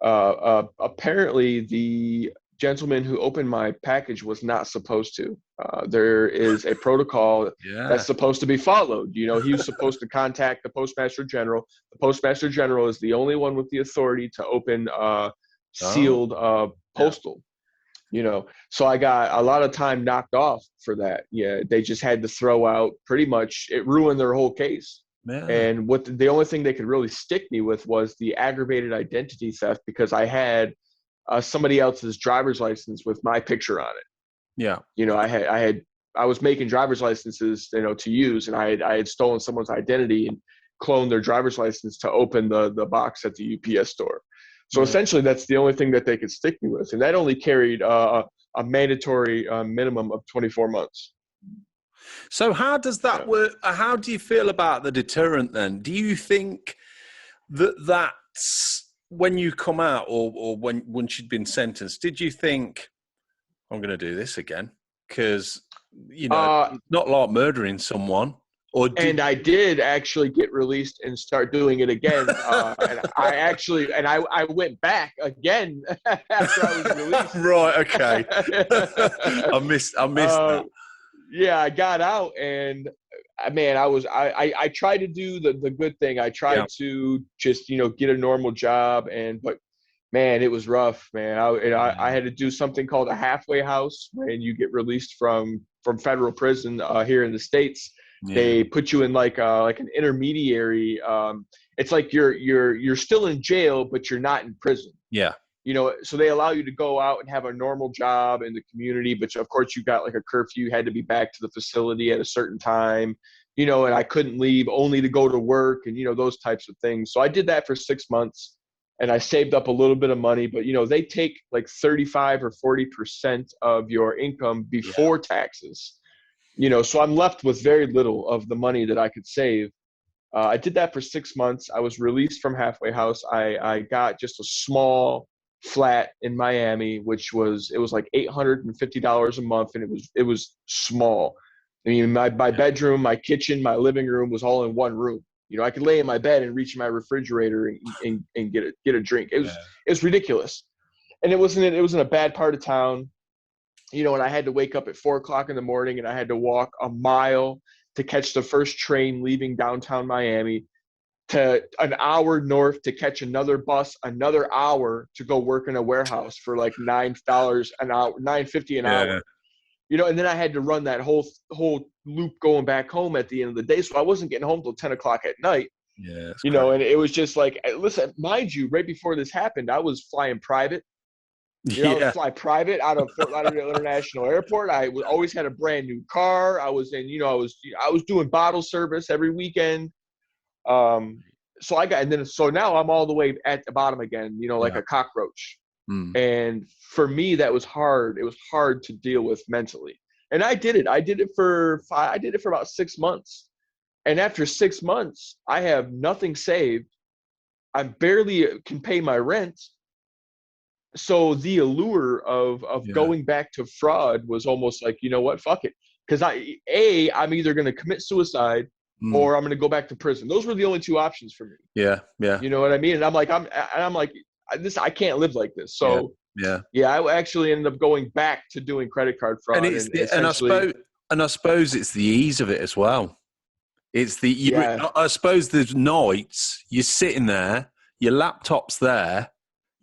Apparently, the gentleman who opened my package was not supposed to. There is a protocol that's supposed to be followed. He was supposed to contact the Postmaster General. The Postmaster General is the only one with the authority to open sealed postal. So I got a lot of time knocked off for that. They just had to throw out, pretty much, it ruined their whole case. And the only thing they could really stick me with was the aggravated identity theft, because I had somebody else's driver's license with my picture on it. I was making driver's licenses, to use, and I had stolen someone's identity and cloned their driver's license to open the box at the UPS store. So essentially, that's the only thing that they could stick me with, and that only carried a mandatory minimum of 24 months. So how does that work? How do you feel about the deterrent then? Do you think that's when you come out, or once you'd been sentenced, did you think, I'm going to do this again? Because, it's not like murdering someone. And I did actually get released and start doing it again. And I went back again after I was released. Right, okay. I missed that. Yeah, I got out, and man, I tried to do the good thing. I tried to just, get a normal job, but man, it was rough, man. I had to do something called a halfway house when you get released from federal prison here in the States. They put you in like an intermediary it's like you're still in jail, but you're not in prison. Yeah. So they allow you to go out and have a normal job in the community, but of course you got like a curfew, you had to be back to the facility at a certain time, and I couldn't leave only to go to work and, those types of things. So I did that for 6 months and I saved up a little bit of money, but, they take like 35 or 40% of your income before taxes, so I'm left with very little of the money that I could save. I did that for 6 months. I was released from halfway house. I got just a small flat in Miami, it was like $850 a month, and it was small. I mean, my bedroom, my kitchen, my living room was all in one room. I could lay in my bed and reach my refrigerator and get a drink. It was ridiculous, and it was in a bad part of town. And I had to wake up at 4:00 in the morning, and I had to walk a mile to catch the first train leaving downtown Miami, to an hour north to catch another bus, another hour to go work in a warehouse for like $9 an hour, $9.50 an hour. And then I had to run that whole loop going back home at the end of the day. So I wasn't getting home till 10:00 at night. Yeah. And it was just like, listen, mind you, right before this happened, I was flying private. I would fly private out of Fort Lauderdale International Airport. I always had a brand new car. I was in, I was doing bottle service every weekend. So now I'm all the way at the bottom again, like a cockroach. And for me, that was hard. It was hard to deal with mentally. And I did it. I did it for about 6 months. And after 6 months, I have nothing saved. I barely can pay my rent. So the allure of going back to fraud was almost like, you know what, fuck it. Because I'm either going to commit suicide or I'm going to go back to prison. Those were the only two options for me. Yeah. Yeah. You know what I mean? And I'm like, I can't live like this. So I actually ended up going back to doing credit card fraud. And I suppose it's the ease of it as well. It's I suppose there's nights you're sitting there, your laptop's there,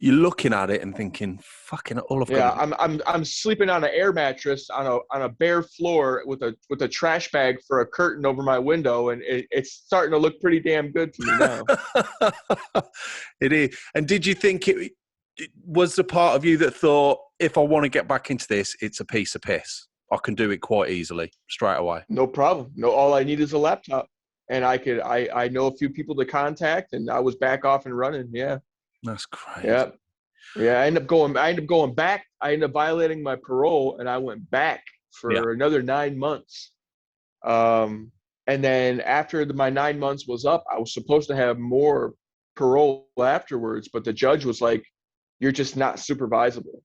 you're looking at it and thinking, "Fucking all I've got." Yeah, I'm sleeping on an air mattress on a bare floor with a trash bag for a curtain over my window, and it's starting to look pretty damn good to me now. It is. And did you think it was the part of you that thought, if I want to get back into this, it's a piece of piss? I can do it quite easily, straight away. No problem. No, all I need is a laptop, and I know a few people to contact, and I was back off and running. Yeah. That's crazy. Yeah. I ended up going back. I ended up violating my parole, and I went back for another 9 months. And then after my 9 months was up, I was supposed to have more parole afterwards, but the judge was like, "You're just not supervisable."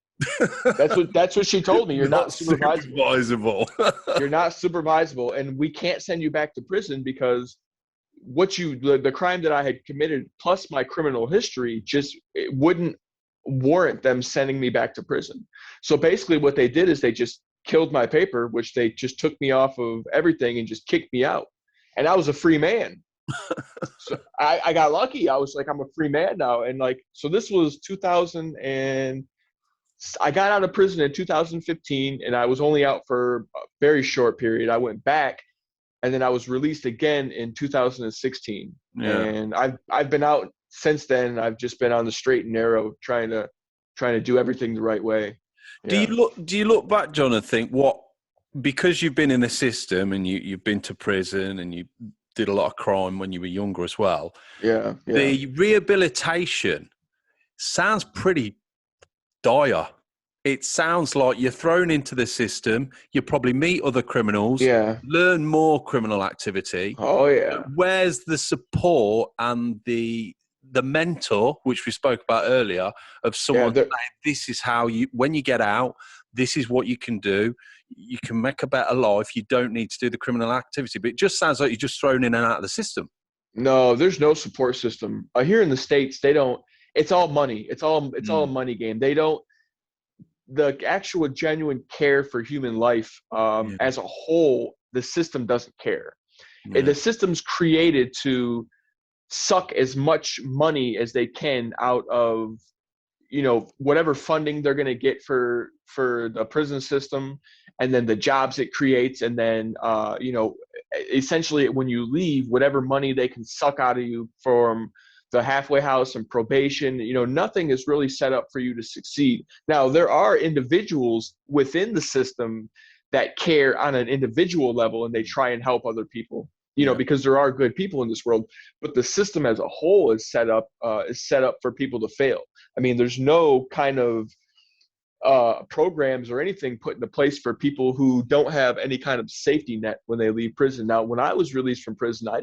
That's what she told me. You're not supervisable. You're not supervisable, and we can't send you back to prison because the crime that I had committed plus my criminal history it wouldn't warrant them sending me back to prison. So basically what they did is they just killed my paper, which they just took me off of everything and just kicked me out. And I was a free man. So I got lucky. I was like, I'm a free man now. And so this was 2000, and I got out of prison in 2015, and I was only out for a very short period. I went back, and then I was released again in 2016. Yeah. And I've been out since then. I've just been on the straight and narrow, trying to do everything the right way. Yeah. Do you look back, John, and think because you've been in the system and you've been to prison and you did a lot of crime when you were younger as well. Yeah. The rehabilitation sounds pretty dire. It sounds like you're thrown into the system. You probably meet other criminals, learn more criminal activity. Oh, yeah. Where's the support and the mentor, which we spoke about earlier, of someone saying, this is how when you get out, this is what you can do. You can make a better life. You don't need to do the criminal activity. But it just sounds like you're just thrown in and out of the system. No, there's no support system. Here in the States, they don't. It's all money. It's all a money game. They don't. The actual genuine care for human life as a whole, the system doesn't care. Yeah. The system's created to suck as much money as they can out of, whatever funding they're going to get for the prison system. and then the jobs it creates, and then essentially when you leave, whatever money they can suck out of you from the halfway house and probation, nothing is really set up for you to succeed. Now, there are individuals within the system that care on an individual level, and they try and help other people, because there are good people in this world, but the system as a whole is set up for people to fail. I mean, there's no kind of programs or anything put into place for people who don't have any kind of safety net when they leave prison. Now, when I was released from prison, I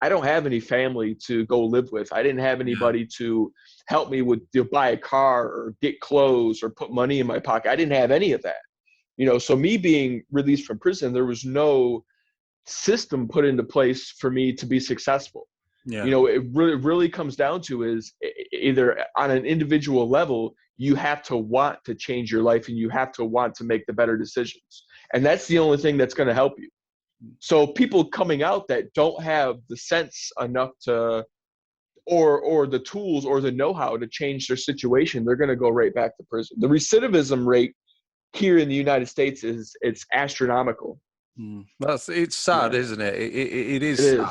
don't have any family to go live with. I didn't have anybody to help me with buy a car or get clothes or put money in my pocket. I didn't have any of that. So me being released from prison, there was no system put into place for me to be successful. Yeah. It really comes down to is either on an individual level, you have to want to change your life and you have to want to make the better decisions. And that's the only thing that's going to help you. So people coming out that don't have the sense enough to, or the tools or the know-how to change their situation, they're going to go right back to prison. The recidivism rate here in the United States it's astronomical. It's sad, isn't it? It is sad.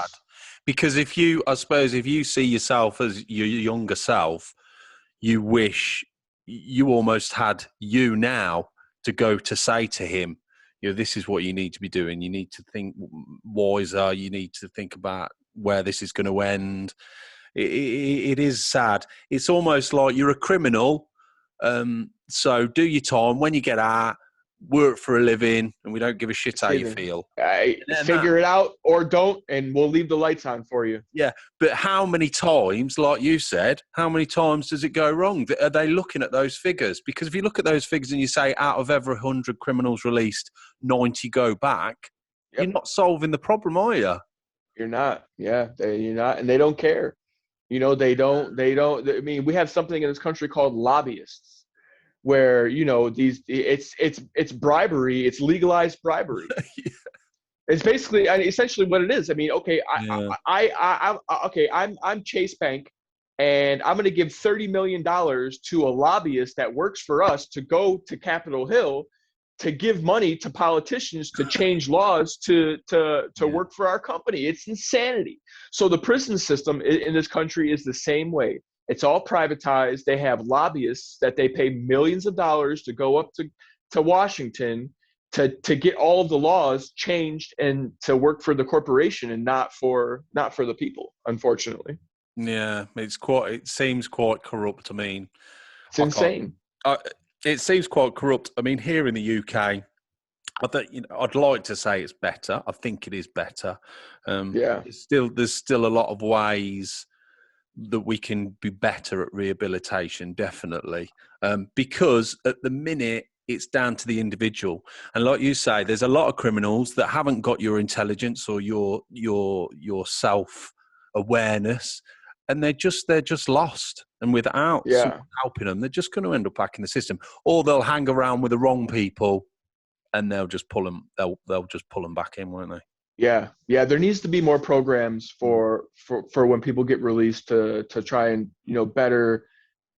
Because if you see yourself as your younger self, you wish you almost had you now to go to say to him, this is what you need to be doing. You need to think wiser. You need to think about where this is going to end. It is sad. It's almost like you're a criminal. So do your time. When you get out, work for a living, and we don't give a shit how you feel. Figure it out or don't, and we'll leave the lights on for you. Yeah, but how many times, like you said, how many times does it go wrong? Are they looking at those figures? Because if you look at those figures and you say out of every 100 criminals released, 90 go back, you're not solving the problem, are you? You're not. Yeah, you're not, and they don't care. They don't. I mean, we have something in this country called lobbyists, where it's bribery, it's legalized bribery. Yeah. It's basically essentially what it is. I mean, okay, I'm Chase Bank, and I'm going to give $30 million to a lobbyist that works for us to go to Capitol Hill to give money to politicians to change laws to work for our company. It's insanity. So the prison system in this country is the same way. It's all privatized. They have lobbyists that they pay millions of dollars to go up to Washington to get all of the laws changed and to work for the corporation and not for the people, unfortunately. Yeah, it seems quite corrupt. I mean, it's insane. It seems quite corrupt. I mean, here in the UK, I'd like to say it's better. I think it is better. There's still a lot of ways that we can be better at rehabilitation, definitely. Because at the minute, it's down to the individual. And like you say, there's a lot of criminals that haven't got your intelligence or your self-awareness, and they're just lost. And without someone helping them, they're just going to end up back in the system. Or they'll hang around with the wrong people, and they'll just pull them. They'll just pull them back in, won't they? Yeah. There needs to be more programs for when people get released to try and better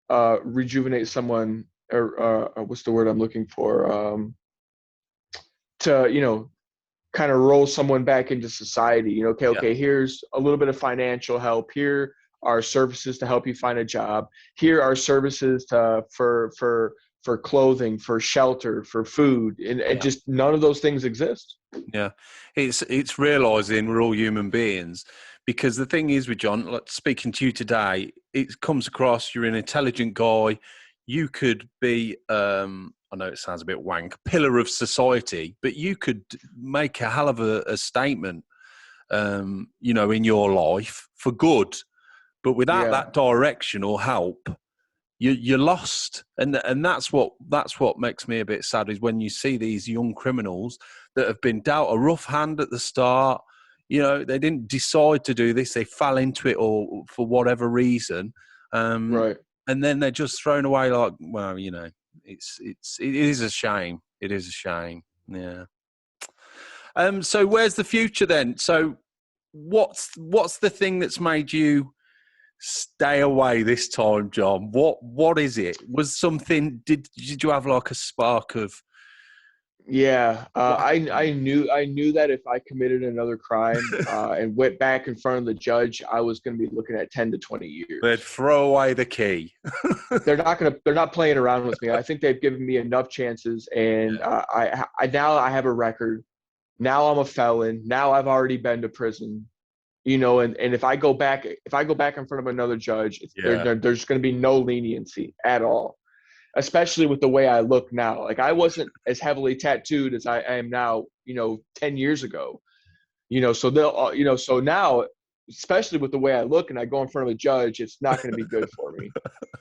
rejuvenate someone, or what's the word I'm looking for? To kind of roll someone back into society. Okay, here's a little bit of financial help. Here are services to help you find a job. Here are services for clothing, for shelter, for food, and just none of those things exist. Yeah, it's realizing we're all human beings, because the thing is with John, like speaking to you today, it comes across you're an intelligent guy. You could be, I know it sounds a bit wank, pillar of society, but you could make a hell of a statement, in your life for good. But without that direction or help, you're lost, and that's what makes me a bit sad, is when you see these young criminals that have been dealt a rough hand at the start. They didn't decide to do this; they fell into it, or for whatever reason, right? And then they're just thrown away. Like, well, it is a shame. It is a shame. Yeah. So where's the future then? So what's the thing that's made you stay away this time, John? What is it? Was something, did you have like a spark of Yeah, What I happened? knew that if I committed another crime and went back in front of the judge, I was going to be looking at 10 to 20 They'd years. throw away the key. They're not playing around with me. I think they've given me enough chances, and Yeah, I now I have a record. Now I'm a felon. Now I've already been to prison. And if I go back in front of another judge, yeah, there's going to be no leniency at all, especially with the way I look now. Like I wasn't as heavily tattooed as I am now, 10 years ago. So so now, especially with the way I look and I go in front of a judge, it's not going to be good for me.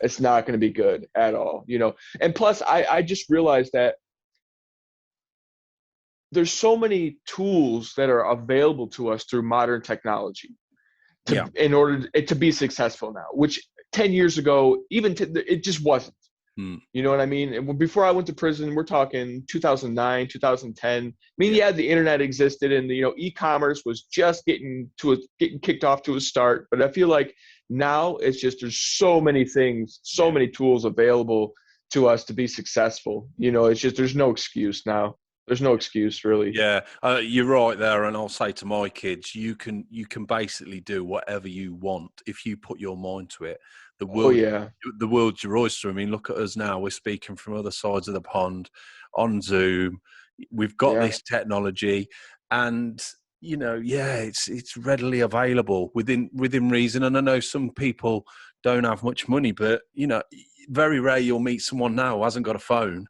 It's not going to be good at all. And plus I just realized that there's so many tools that are available to us through modern technology yeah, in order to be successful now, which 10 years ago, it just wasn't. mm, You know what I mean? And before I went to prison, we're talking 2009, 2010. I mean, yeah, yeah, the internet existed and e-commerce was just getting kicked off to a start. But I feel like now it's just there's so many things, so yeah. many tools available to us to be successful. It's just there's no excuse now. There's no excuse really. Yeah, you're right there, and I'll say to my kids, you can basically do whatever you want if you put your mind to it. The Oh world, yeah, the world's your oyster. I mean, look at us now. We're speaking from other sides of the pond on Zoom. We've got yeah, this technology, and yeah, it's readily available within reason. And I know some people don't have much money, but very rare you'll meet someone now who hasn't got a phone.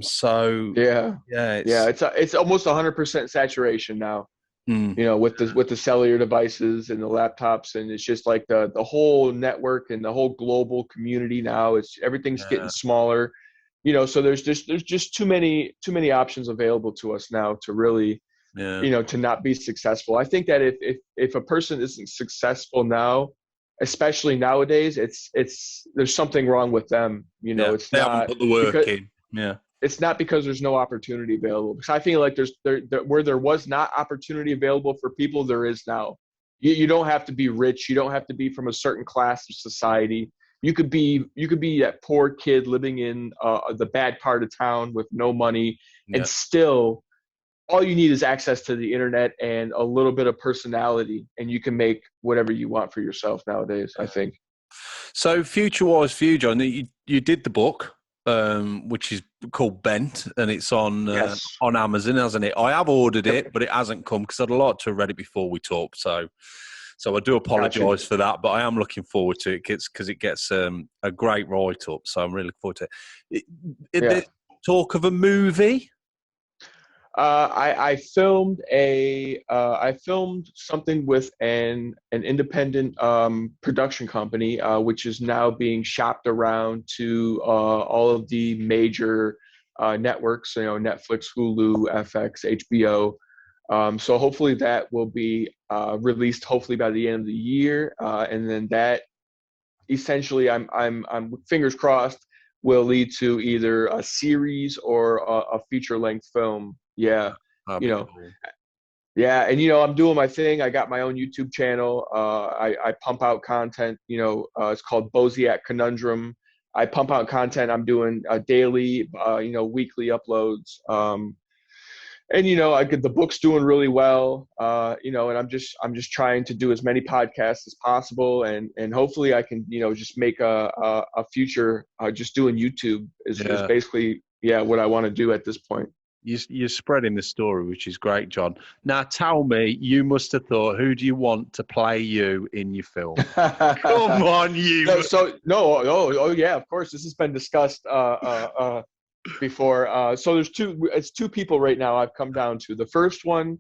So yeah, yeah, yeah. it's. It's almost 100% saturation now. Mm. With the cellular devices and the laptops, and it's just like the whole network and the whole global community now. It's everything's getting Yeah, smaller. So there's just too many options available to us now to really, yeah, to not be successful. I think that if a person isn't successful now, especially nowadays, it's there's something wrong with them. yeah. It's They haven't not put the because work in. Yeah, there's no opportunity available. Because I feel like where there was not opportunity available for people, there is now. You don't have to be rich. You don't have to be from a certain class of society. You could be that poor kid living in the bad part of town with no money, and yeah. still all you need is access to the internet and a little bit of personality, and you can make whatever you want for yourself nowadays, I think. So, future-wise for you, John, you did the book, which is called Bent, and it's Yes. on Amazon, hasn't it? I have ordered Yep. it, but it hasn't come because I'd like to have read it before we talk. So I do Gotcha. apologise for that, but I am looking forward to it because it gets a great write-up. So I'm really looking forward to it. Yeah. There's talk of a movie. I filmed something with an independent production company, which is now being shopped around to all of the major networks, Netflix, Hulu, FX, HBO. So hopefully that will be released hopefully by the end of the year, and then that essentially I'm fingers crossed will lead to either a series or a feature length film. Yeah, That'd you be know, cool. yeah, and I'm doing my thing. I got my own YouTube channel. I pump out content. It's called Boseak Conundrum. I pump out content. I'm doing daily, weekly uploads. And I get the book's doing really well. And I'm just trying to do as many podcasts as possible, and hopefully I can just make a future just doing YouTube is Yeah. basically what I want to do at this point. You're spreading the story, which is great, John. Now, tell me, you must have thought, who do you want to play you in your film? Come on, No, you. so no, oh yeah, of course this has been discussed before. So it's two people right now I've come down to. The first one,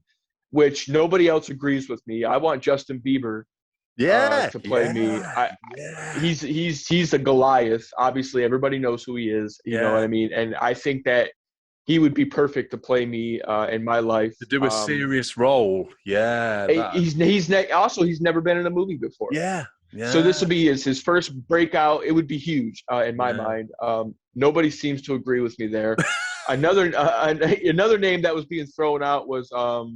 which nobody else agrees with me, I want Justin Bieber Yeah, to play me. yeah, yeah, He's a Goliath. Obviously, everybody knows who he is. You know what yeah. I mean? And I think that he would be perfect to play me in my life. To do a serious role. Yeah, that. He's never been in a movie before. Yeah, So this yeah, will be his first breakout. It would be huge in my yeah. mind. Nobody seems to agree with me there. Another name that was being thrown out was Shia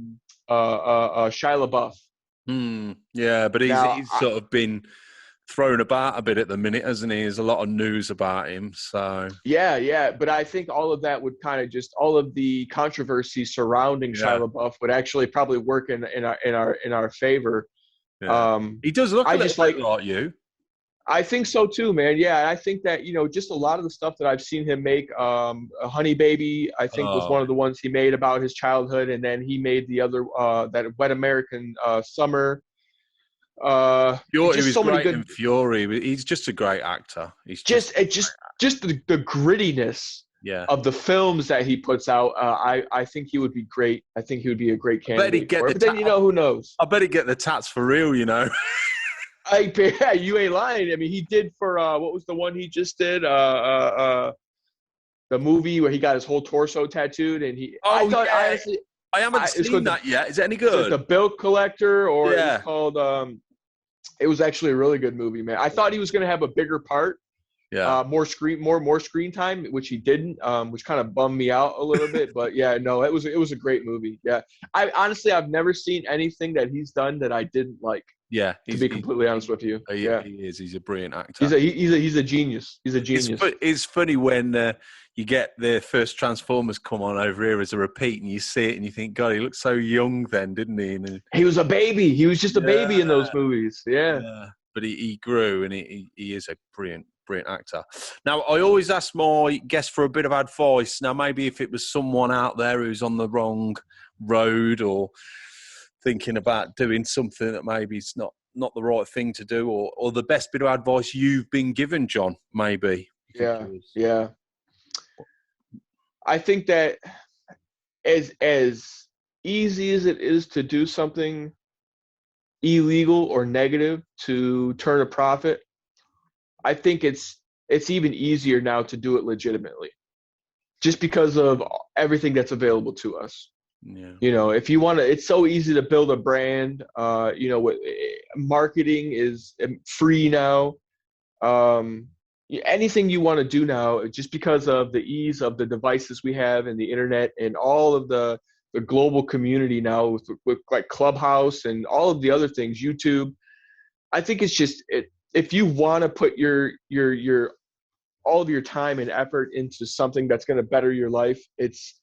LaBeouf. Yeah, but Now, he's sort of been thrown about a bit at the minute, hasn't he? There's a lot of news about him. So Yeah. But I think all of that would kind of just all of the controversy surrounding yeah, Shia LaBeouf would actually probably work in our favor. yeah. He does look I a little just bit like you. I think so too, man. Yeah, I think that just a lot of the stuff that I've seen him make, Honey Baby, I think was Oh, one of the ones he made about his childhood, and then he made the other that Wet American Summer. Fury, he Just was so many great good. in Fury. He's just a great actor. He's just Just the grittiness yeah. of the films that he puts out. I think he would be great. I think he would be a great I bet he'd candidate get for it. the But then who knows? I bet he'd get the tats for real. You know. Yeah, you ain't lying. I mean, he did for what was the one he just did? The movie where he got his whole torso tattooed, and I Oh thought yeah, honestly, I haven't it's seen called that yet. Is it any is it good? the Bill Collector, or it was Yeah. called it was actually a really good movie, man. I thought he was going to have a bigger part, Yeah. more screen time, which he didn't, which kind of bummed me out a little bit. But yeah, no, it was a great movie. Yeah, I've never seen anything that he's done that I didn't like. Yeah. To be completely honest with you, yeah, He is. He's a brilliant actor. he's a genius. He's a genius. It's funny when you get the first Transformers come on over here as a repeat, and you see it, and you think, God, he looked so young then, didn't he? And He was a baby. He was just a baby in those movies. Yeah. But he grew, and he is a brilliant actor. Now, I always ask my guests for a bit of advice. Now, maybe if it was someone out there who's on the wrong road or thinking about doing something that maybe it's not the right thing to do, or the best bit of advice you've been given, John, maybe. Yeah. I think that as easy as it is to do something illegal or negative to turn a profit, I think it's even easier now to do it legitimately, just because of everything that's available to us. Yeah. If you want to, it's so easy to build a brand. Marketing is free now. Anything you want to do now, just because of the ease of the devices we have and the internet and all of the global community now with like Clubhouse and all of the other things, YouTube. I think it's just if you want to put your all of your time and effort into something that's going to better your life, it's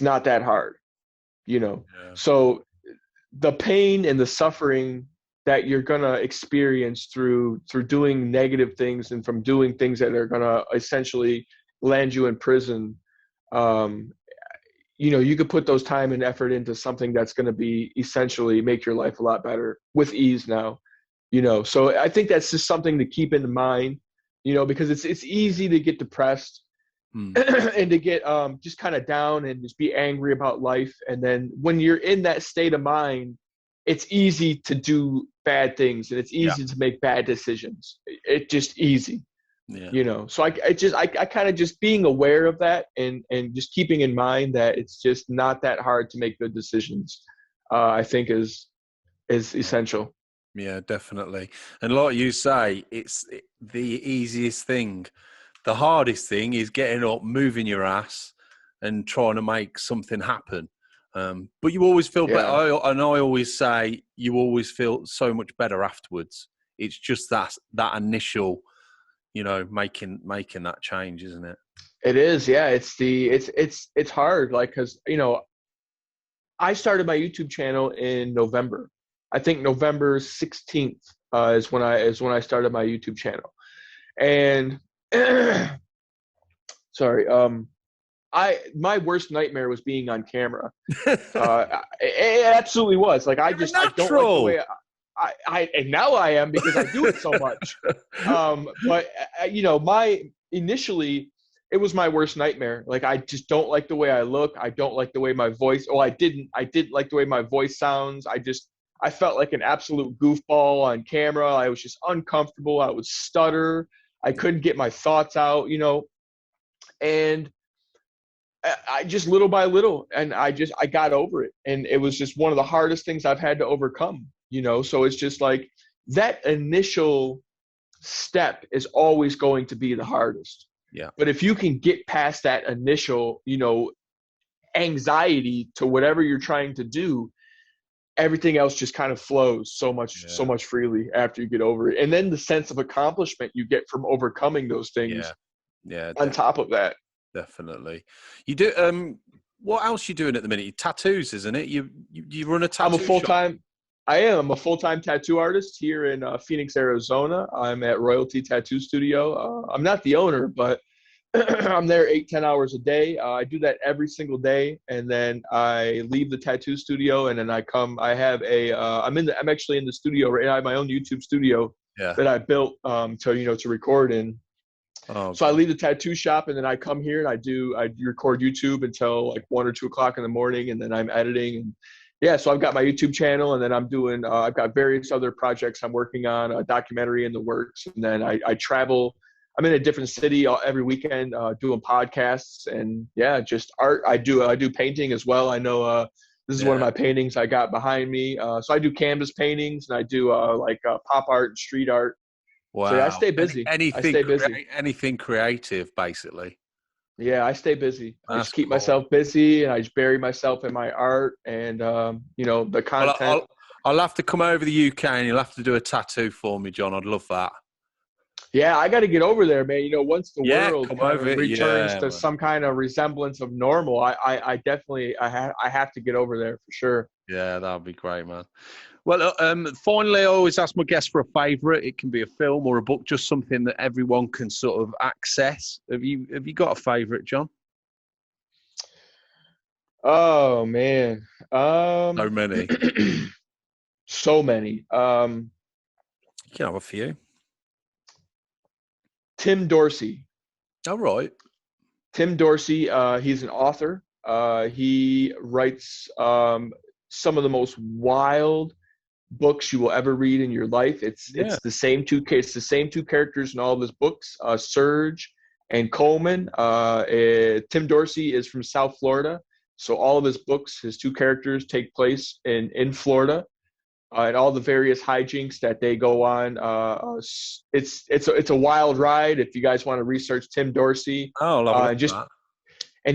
not that hard, Yeah. So the pain and the suffering that you're going to experience through doing negative things and from doing things that are going to essentially land you in prison, you could put those time and effort into something that's going to be essentially make your life a lot better with ease now, So I think that's just something to keep in mind, because it's easy to get depressed and to get just kind of down and just be angry about life. And then when you're in that state of mind, it's easy to do bad things and it's easy to make bad decisions. It's just easy. Yeah. So I kind of just being aware of that and just keeping in mind that it's just not that hard to make good decisions, I think is essential. Yeah, definitely. And like you say, it's the easiest thing. The hardest thing is getting up, moving your ass, and trying to make something happen. But you always feel better. And I always say you always feel so much better afterwards. It's just that initial, making that change, isn't it? It is. Yeah. It's hard. Like, cause I started my YouTube channel in November. I think November 16th is when I started my YouTube channel. And sorry, my worst nightmare was being on camera. It absolutely was. Like I don't like the way and now I am because I do it so much. But initially it was my worst nightmare. Like I just don't like the way I look. I don't like the way my voice. I didn't like the way my voice sounds. I felt like an absolute goofball on camera. I was just uncomfortable. I would stutter. I couldn't get my thoughts out, and I just little by little, and I got over it. And it was just one of the hardest things I've had to overcome, so it's just like that initial step is always going to be the hardest. Yeah. But if you can get past that initial, anxiety to whatever you're trying to do, everything else just kind of flows so much freely after you get over it. And then the sense of accomplishment you get from overcoming those things on top of that. Definitely. You do, what else you doing at the minute? Tattoos, isn't it? You run a tattoo shop? I'm a full-time tattoo artist here in Phoenix, Arizona. I'm at Royalty Tattoo Studio. I'm not the owner, but I'm there 8-10 hours a day. I do that every single day, and then I leave the tattoo studio, and then I come. I have I'm actually in the studio right now. I have my own YouTube studio that I built to record in. Oh, so I leave the tattoo shop, and then I come here and I record YouTube until like 1 or 2 o'clock in the morning, and then I'm editing. And yeah, so I've got my YouTube channel, and then I'm doing. I've got various other projects I'm working on, a documentary in the works, and then I travel. I'm in a different city every weekend doing podcasts, and just art. I do painting as well. I know this is one of my paintings I got behind me. So I do canvas paintings, and I do pop art and street art. Wow. So I stay busy. Anything creative, basically. Yeah, I stay busy. I just keep myself busy, and I just bury myself in my art and the content. Well, I'll have to come over the UK, and you'll have to do a tattoo for me, John. I'd love that. Yeah, I got to get over there, man. Once the world returns to man. some kind of resemblance of normal, I definitely have to get over there for sure. Yeah, that'd be great, man. Well, finally, I always ask my guests for a favourite. It can be a film or a book, just something that everyone can sort of access. Have you got a favourite, John? Oh man, So many. So many. You can have a few. Tim Dorsey. All right. Tim Dorsey, he's an author. He writes some of the most wild books you will ever read in your life. It's the same two characters in all of his books, Serge and Coleman. Tim Dorsey is from South Florida, so all of his books, his two characters take place in Florida. And all the various hijinks that they go on. It's a wild ride. If you guys want to research Tim Dorsey, and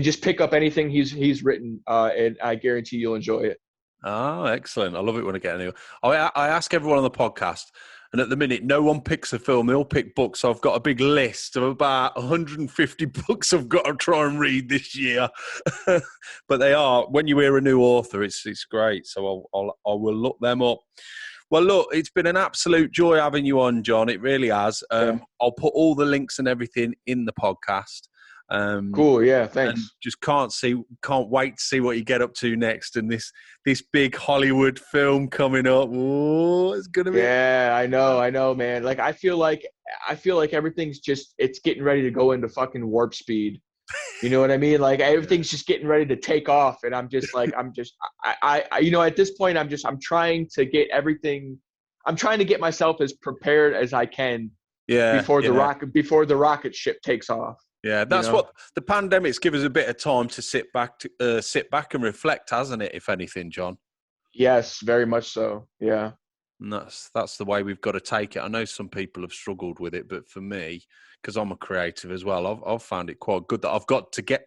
just pick up anything he's written, and I guarantee you'll enjoy it. Oh, excellent! I love it when I get anyone. I ask everyone on the podcast, and at the minute, no one picks a film; they all pick books. So I've got a big list of about 150 books I've got to try and read this year. But they are, when you hear a new author, it's great. So I will look them up. Well, look, it's been an absolute joy having you on, John. It really has. I'll put all the links and everything in the podcast. Cool, yeah, thanks. And just can't wait to see what you get up to next, and this big Hollywood film coming up. Oh, it's gonna be. Yeah, I know, man. Like I feel like everything's it's getting ready to go into fucking warp speed. You know what I mean? Like everything's just getting ready to take off, and I'm just like at this point I'm trying to get everything. I'm trying to get myself as prepared as I can. Before the rocket ship takes off. Yeah, that's what the pandemic's given us a bit of time to sit back and reflect, hasn't it? If anything, John. Yes, very much so. Yeah, and that's the way we've got to take it. I know some people have struggled with it, but for me, because I'm a creative as well, I've found it quite good that I've got to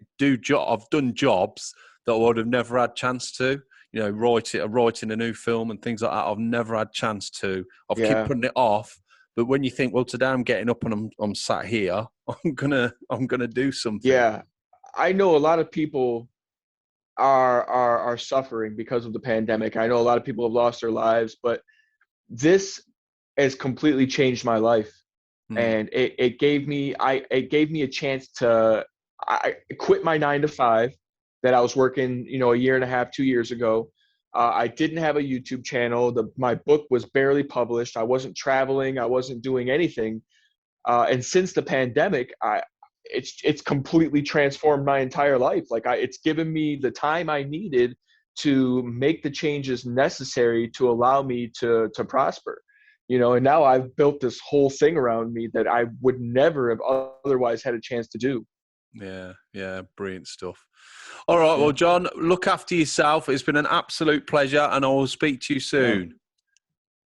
I've done jobs that I would have never had chance to. Writing a new film and things like that. I've never had chance to. I've kept putting it off. But when you think, well, today I'm getting up and I'm sat here, I'm gonna do something. Yeah, I know a lot of people are suffering because of the pandemic. I know a lot of people have lost their lives, but this has completely changed my life, and it gave me a chance to I quit my 9-to-5 that I was working, a year and a half, 2 years ago. I didn't have a YouTube channel. My book was barely published. I wasn't traveling. I wasn't doing anything. And since the pandemic, it's completely transformed my entire life. Like it's given me the time I needed to make the changes necessary to allow me to prosper. And now I've built this whole thing around me that I would never have otherwise had a chance to do. Yeah, brilliant stuff. All right, well, John, look after yourself. It's been an absolute pleasure, and I will speak to you soon.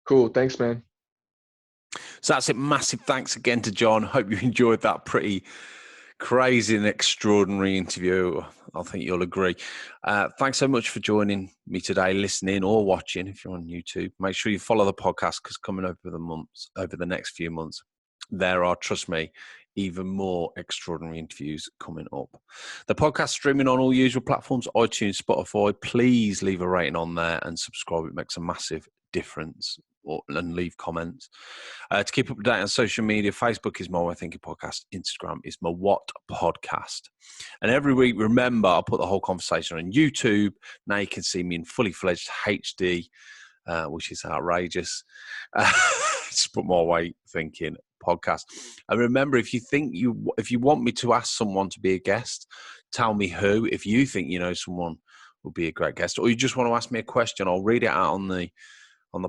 Cool. Thanks, man. So that's it. Massive thanks again to John. Hope you enjoyed that pretty crazy and extraordinary interview. I think you'll agree. Thanks so much for joining me today, listening or watching if you're on YouTube. Make sure you follow the podcast because coming over the next few months, there are, trust me, even more extraordinary interviews coming up. The podcast streaming on all usual platforms, iTunes, Spotify. Please leave a rating on there and subscribe. It makes a massive difference. And leave comments. To keep up to date on social media, Facebook is my What I Thinking Podcast. Instagram is my What Podcast. And every week, remember, I'll put the whole conversation on YouTube. Now you can see me in fully fledged HD, which is outrageous. Just put my Way Thinking Podcast. And remember, if you want me to ask someone to be a guest, tell me who. If you think you know someone will be a great guest, or you just want to ask me a question, I'll read it out on the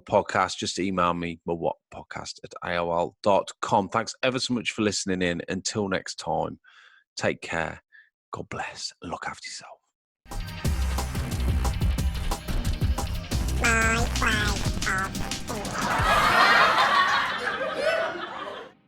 podcast. Just email me, mawhatpodcast@aol.com. Thanks ever so much for listening in. Until next time, take care. God bless and look after yourself.